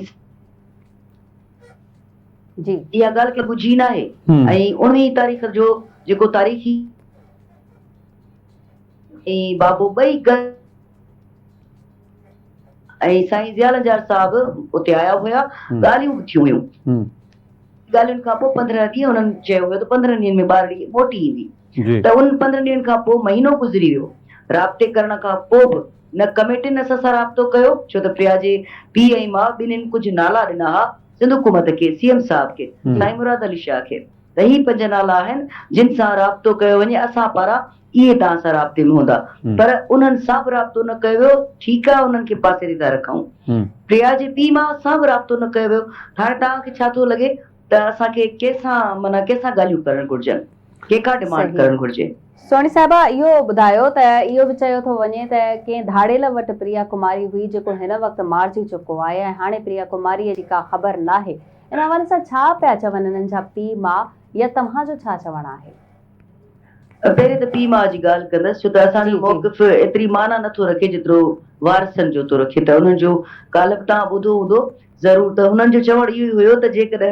जी इहा ॻाल्हि खे बुझी न आहे ऐं 19 तारीख़ जो जेको तारीख़ी ऐं बाबू ॿई ऐं साईं ज़ियाल जार साहब उते आया हुया, ॻाल्हियूं थियूं हुयूं। ॻाल्हियुनि खां पोइ 15 ॾींहं उन्हनि चयो हुयो त 15 ॾींहंनि में ॿारड़ी मोटी ईंदी। त उन 15 ॾींहंनि खां पोइ महीनो गुज़री वियो, राब्ते करण खां पोइ बि न कमेटियुनि असां सां राब्तो कयो, छो त प्रिया जे पीउ ऐं माउ ॿिन्हिनि कुझु नाला ॾिना हुआ सिंध हुकूमत खे, सीएम साहब खे, साईं मुराद अली शाह खे। त ही 5 नाला आहिनि जिन सां राब्तो कयो वञे, असां पारां इहे तव्हां सां राब्ते में हूंदा, पर उन्हनि सां बि राब्तो न कयो वियो। ठीकु आहे, उन्हनि खे पासे ते था रखूं। प्रिया जे पीउ माउ सां बि राब्तो न कयो वियो। हाणे तव्हांखे छा थो लॻे त असांखे कंहिंसां माना कंहिंसां ॻाल्हियूं करणु घुरिजनि, कंहिंखां डिमांड करणु घुरिजे? सोनी साहिबा, इहो ॿुधायो त इहो बि चयो थो वञे त कंहिं धाड़ेल वटि प्रिया कुमारी हुई जेको हिन वक़्तु मारिजी चुको आहे ऐं हाणे प्रिया कुमारीअ जी का ख़बर नाहे। इन हवाले सां छा पिया चवनि हिननि जा पीउ माउ, या तव्हांजो छा चवणु आहे? पहिरें त पीउ माउ जी ॻाल्हि कंदसि, छो त असांजो मौक़िफ़ एतिरी माना नथो रखे जेतिरो वारसनि जो थो रखे। त उन्हनि जो काल्ह बि तव्हां ॿुधो हूंदो ज़रूर, त हुननि जो चवणु इहो ई हुयो त जेकॾहिं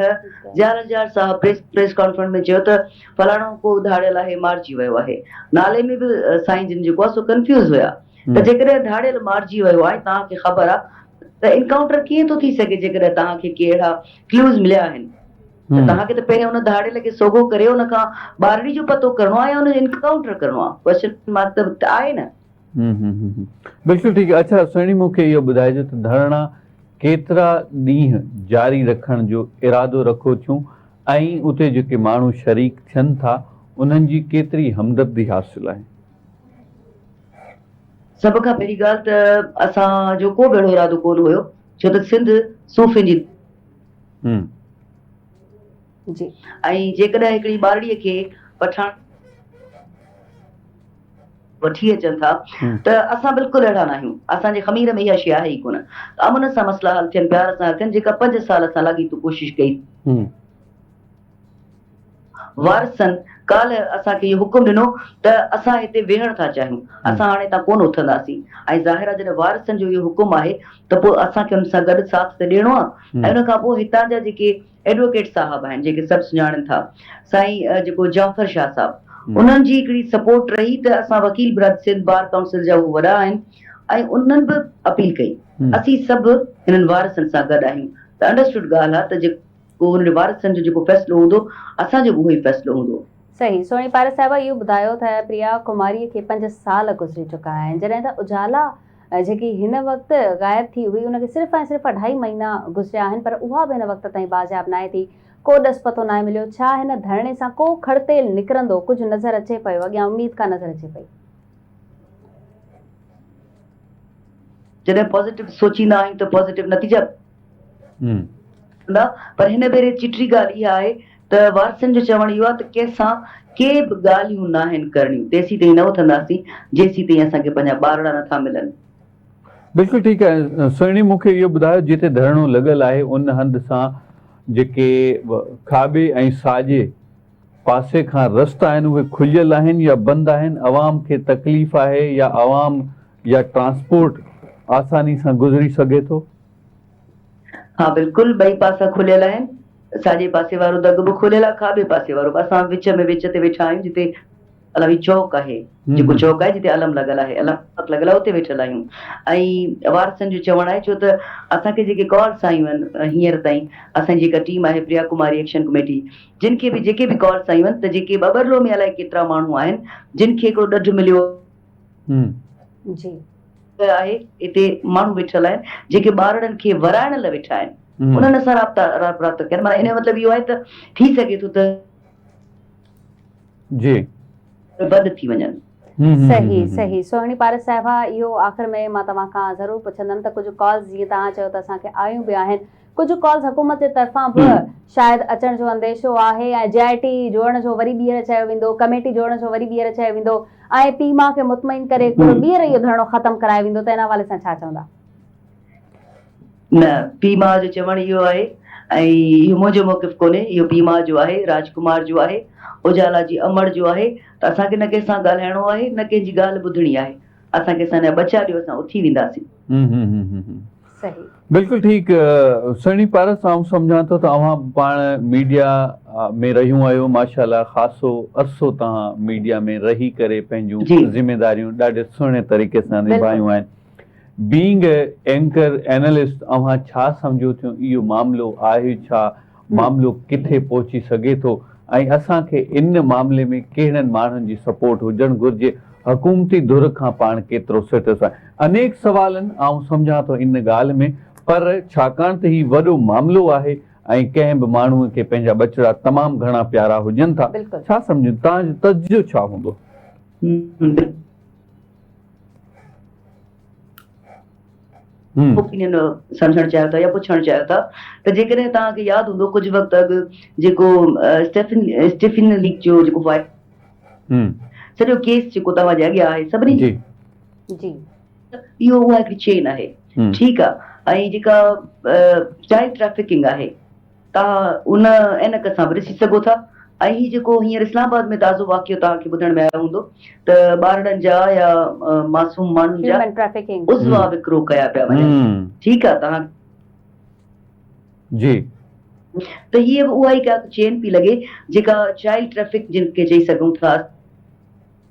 ज़ियाल जार साहब प्रेस कॉन्फ्रेंस में चयो त फलाणो को धाड़ियल आहे, मारिजी वियो आहे, नाले में बि साईं जिन जेको आहे सो कंफ्यूज़ हुया त जेकॾहिं धाड़ियल मारिजी वियो आहे, तव्हांखे ख़बर आहे त इनकाउंटर कीअं थो थी सघे जेकॾहिं तव्हांखे के अहिड़ा क्लूज़ मिलिया आहिनि? त तव्हांखे त पहिरियों हुन धाड़ियल खे सोगो करे हुन खां ॿारड़ी जो पतो करणो आहे या हुन जो इनकाउंटर करणो आहे? क्वेश्चन मार्क त आहे न। बिल्कुलु ठीकु आहे। अच्छा सुहिणी, मूंखे इहो ॿुधाइजो त धरणा केतिरा ॾींहं जारी रखण जो इरादो रखो थियूं ऐं उते जेके माण्हू शरीक थियनि था उन्हनि जी केतिरी हमदर्दी हासिल आहे? सभ खां पहिरीं ॻाल्हि त असांजो को बि अहिड़ो इरादो कोन हुयो, छो त सिंध सूफ़े जी जी ऐं जेकॾहिं हिकिड़ी ॿारड़ीअ खे पठाण वठी अचनि था त असां बिल्कुलु अहिड़ा न आहियूं। असांजे ख़मीर में इहा शइ आहे ई कोन। अमन सां मसला हल थियनि, प्यार सां हल थियनि, जेका 5 साल असां लाॻीतो कोशिशि कई। वारसनि काल्ह असांखे इहो हुकुम ॾिनो त असां हिते वेहण था चाहियूं, असां हाणे हितां कोन उथंदासीं। ऐं ज़ाहिर आहे जॾहिं वारसनि जो इहो हुकुम आहे त पोइ असांखे हुन सां गॾु साथ त ॾियणो आहे। ऐं हुन खां पोइ हितां जा जेके एडवोकेट साहब आहिनि, जेके सभु सुञाणनि था, साईं जेको जाफ़र शाह साहब, उन्हनि जी हिकिड़ी सपोर्ट रही त असां वकील बिराद सिंध बार काउंसिल जा उहे वॾा आहिनि ऐं उन्हनि बि अपील कई। असीं सभु हिननि वारसनि सां गॾु आहियूं। त अंडरस्टूड ॻाल्हि आहे त जेको हुन वारसनि जो जेको फ़ैसिलो हूंदो, असांजो उहो ई फ़ैसिलो हूंदो। सही। सोनी पारस साहिबा, इहो ॿुधायो त प्रिया कुमारीअ खे 5 साल गुज़री चुका आहिनि, जॾहिं त उजाला जेकी हिन वक़्तु ग़ाइब थी हुई उनखे सिर्फ़ु ऐं सिर्फ़ु 2.5 महीना गुज़रिया आहिनि, पर उहा बि हिन वक़्त ताईं बाज़ियाब नाहे थी, को ॾस पतो नाहे मिलियो। छा हिन धरणे सां को खड़तेल निकिरंदो, कुझु नज़र अचे पियो, अॻियां उमेद का नज़र अचे पई? जॾहिं पॉज़िटिव सोचींदा आहियूं त पॉज़िटिव नतीजा, पर हिन भेरे चिटरी ॻाल्हि इहा आहे त वारसनि जो चवणु इहो आहे त कंहिंसां के बि ॻाल्हियूं न आहिनि करणियूं, तेसीं ताईं न उथंदासीं जेसीं ताईं असांखे पंहिंजा ॿारड़ा नथा मिलनि। बिल्कुलु ठीकु आहे। सुहिणी, मूंखे इहो ॿुधायो जिते धरणो लॻल आहे उन हंध सां जेके खाॿे ऐं साॼे पासे खां रस्ता आहिनि उहे खुलियल आहिनि या बंदि आहिनि? अवाम खे तकलीफ़ आहे या अवाम या ट्रांसपोर्ट आसानी सां गुज़री सघे थो? हा बिल्कुलु, ॿई पासा खुलियल आहिनि। साॼे पासे वारो दग बि खुलियल आहे, खाॿे पासे वारो। असां विच ते वेठा आहियूं जिते अलावी चौक आहे जेको चौक आहे जिते अलम लॻल आहे अलम लॻल आहे उते वेठल आहियूं ऐं वारसनि जो चवणु आहे छो त असांखे जेके कॉल्स आयूं आहिनि हींअर ताईं असांजी जेका टीम आहे प्रिया कुमारी एक्शन कमेटी जिन खे बि जेके बि कॉल्स आयूं आहिनि त जेके बबरलो में अलाए केतिरा माण्हू आहिनि जिन खे हिकिड़ो ॾढ मिलियो जी आहे हिते माण्हू वेठल आहिनि जेके ॿारनि खे वराइण लाइ वेठा आहिनि उन्हनि सां राब्ता कनि माना इन जो मतिलबु इहो आहे त थी सघे थो त जी बंदि थी वञनि सही सही सोहिणी पारस साहिबा इहो आख़िर में मां तव्हां खां ज़रूरु पुछंदमि त कुझु कॉल्स जीअं तव्हां चयो त असांखे आयूं बि आहिनि कुझु कॉल्स हुकूमत जे तरफ़ां बि शायदि अचण जो अंदेशो आहे ऐं JIT जोड़ण जो वरी ॿीहर चयो वेंदो कमेटी जोड़ण जो वरी ॿीहर चयो वेंदो ऐं पीमा खे मुतमइन करे ॿीहर इहो धरणो ख़तमु करायो वेंदो त इन हवाले सां छा चवंदा न पीमा जो चवणु इहो आहे ऐं इहो मुंहिंजो मौक़िफ़ कोन्हे इहो पीमा जो आहे राजकुमार जो आहे उजाला जी अमर जो आहे त असांखे न कंहिंसां ॻाल्हाइणो आहे न कंहिंजी ॻाल्हि ॿुधणी आहे असांखे असांजा बचा ॾियो असां उथी वेंदासीं सही बिल्कुलु ठीकु सुहिणी पारस आउं सम्झां थो त तव्हां पाण मीडिया में रहियूं आहियो माशाअल्लाह ख़ासो अरसो तव्हां मीडिया में रही करे पंहिंजूं ज़िमेदारियूं ॾाढे सुहिणे तरीक़े सां निभायूं आहिनि बीइंग एंकर एनालिस्ट अव्हां छा सम्झो थियो इहो मामिलो आहे छा मामिलो किथे पहुची सघे थो ऐं असांखे इन मामले में कहिड़नि माण्हुनि जी सपोर्ट हुजणु घुरिजे हुकूमती धुर खां पाण केतिरो सिटस आहे अनेक सवालनि आउं सम्झां थो इन ॻाल्हि में पर छाकाणि त हीउ वॾो मामिलो आहे ऐं कंहिं बि माण्हूअ खे पंहिंजा बचिड़ा तमामु घणा प्यारा हुजनि था छा सम्झो तव्हांजो तजुर्बो छा हूंदो ओपिनियन सम्झणु चाहियो था या पुछणु चाहियो था त जेकॾहिं तव्हांखे यादि हूंदो कुझु वक़्तु अॻु जेको स्टीफन लीक जो जेको सॼो केस जेको तव्हांजे अॻियां आहे सभिनी जी इहो उहा हिकिड़ी चेन आहे ठीकु आहे ऐं जेका चाइल्ड ट्रैफिकिंग आहे तव्हां उन एनक सां बि ॾिसी सघो था ऐं हीउ जेको हींअर इस्लामाबाद में ताज़ो वाक़ियो तव्हांखे ॿुधण में आयो हूंदो त ॿारनि जा या मासूम माण्हुनि जा उज़वा विकिरो कया पिया वञनि ठीकु आहे तव्हां जी त हीअ बि उहा ई का चेन पई लॻे जेका चाइल्ड ट्रैफिक जिन खे चई सघूं था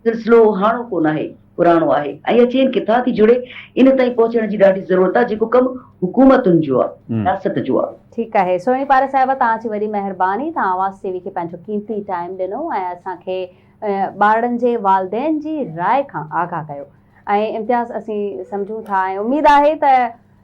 सिलसिलो हाणो कोन आहे पुराणो आहे ऐं इहा चेन किथां थी जुड़े इन ताईं पहुचण जी ॾाढी ज़रूरत आहे जेको कमु हुकूमतुनि जो आहे सियासत जो आहे ठीकु आहे सोहिणी पारस साहिबा तव्हांजी वॾी महिरबानी तव्हां आवाज़ TV खे पंहिंजो क़ीमती टाइम ॾिनो ऐं असांखे ॿारनि जे वालदेन जी राय खां आगाह कयो ऐं इम्तियाज़ असीं सम्झूं था ऐं उमेदु आहे त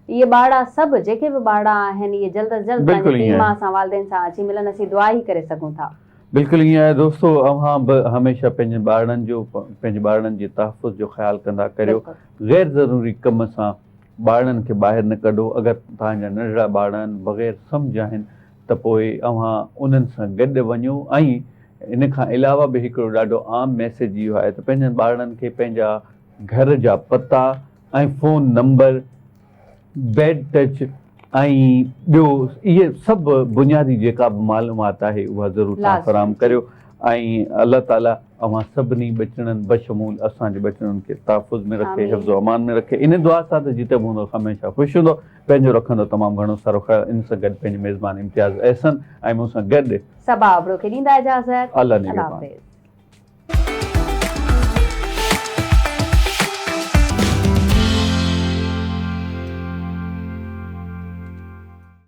इहे ॿार सभु जेके बि ॿार आहिनि इहे जल्द अज जल्द पंहिंजे पीमा सां वालदेन सां अची मिलनि असीं दुआ ई करे सघूं था बिल्कुलु ईअं आहे दोस्तो अव्हां बि हमेशह पंहिंजे ॿारनि जे तहफ़ुज़ जो ख़्यालु कंदा करियो गैर ज़रूरी कम सां ॿारनि खे ॿाहिरि न कढो अगरि तव्हांजा नंढड़ा ॿार आहिनि बग़ैर सम्झ आहिनि त पोइ अव्हां उन्हनि सां गॾु वञो ऐं इन खां अलावा बि हिकिड़ो ॾाढो आम मैसेज इहो आहे त पंहिंजनि ॿारनि खे पंहिंजा घर जा पता ऐं फ़ोन नंबर बेड टच ऐं ॿियो इहे सभु बुनियादी जेका बि मालूमात आहे उहा ज़रूरु तव्हां फ़राहम करियो ऐं अलाह ताला अव्हां सभिनी बचड़नि बशमूल असांजे बचड़नि खे तहफ़ुज़ में रखे हिफ़्ज़ो अमान में रखे इन दुआ सां त जिते बि हूंदो हमेशह ख़ुशि हूंदो पंहिंजो रखंदो तमामु घणो सारो ख़्यालु इन सां गॾु पंहिंजे मेज़बान इम्तियाज़ अहसन ऐं मूंसां गॾु सबा आबरो खे ॾींदा इजाज़त अल्लाह निगहबान।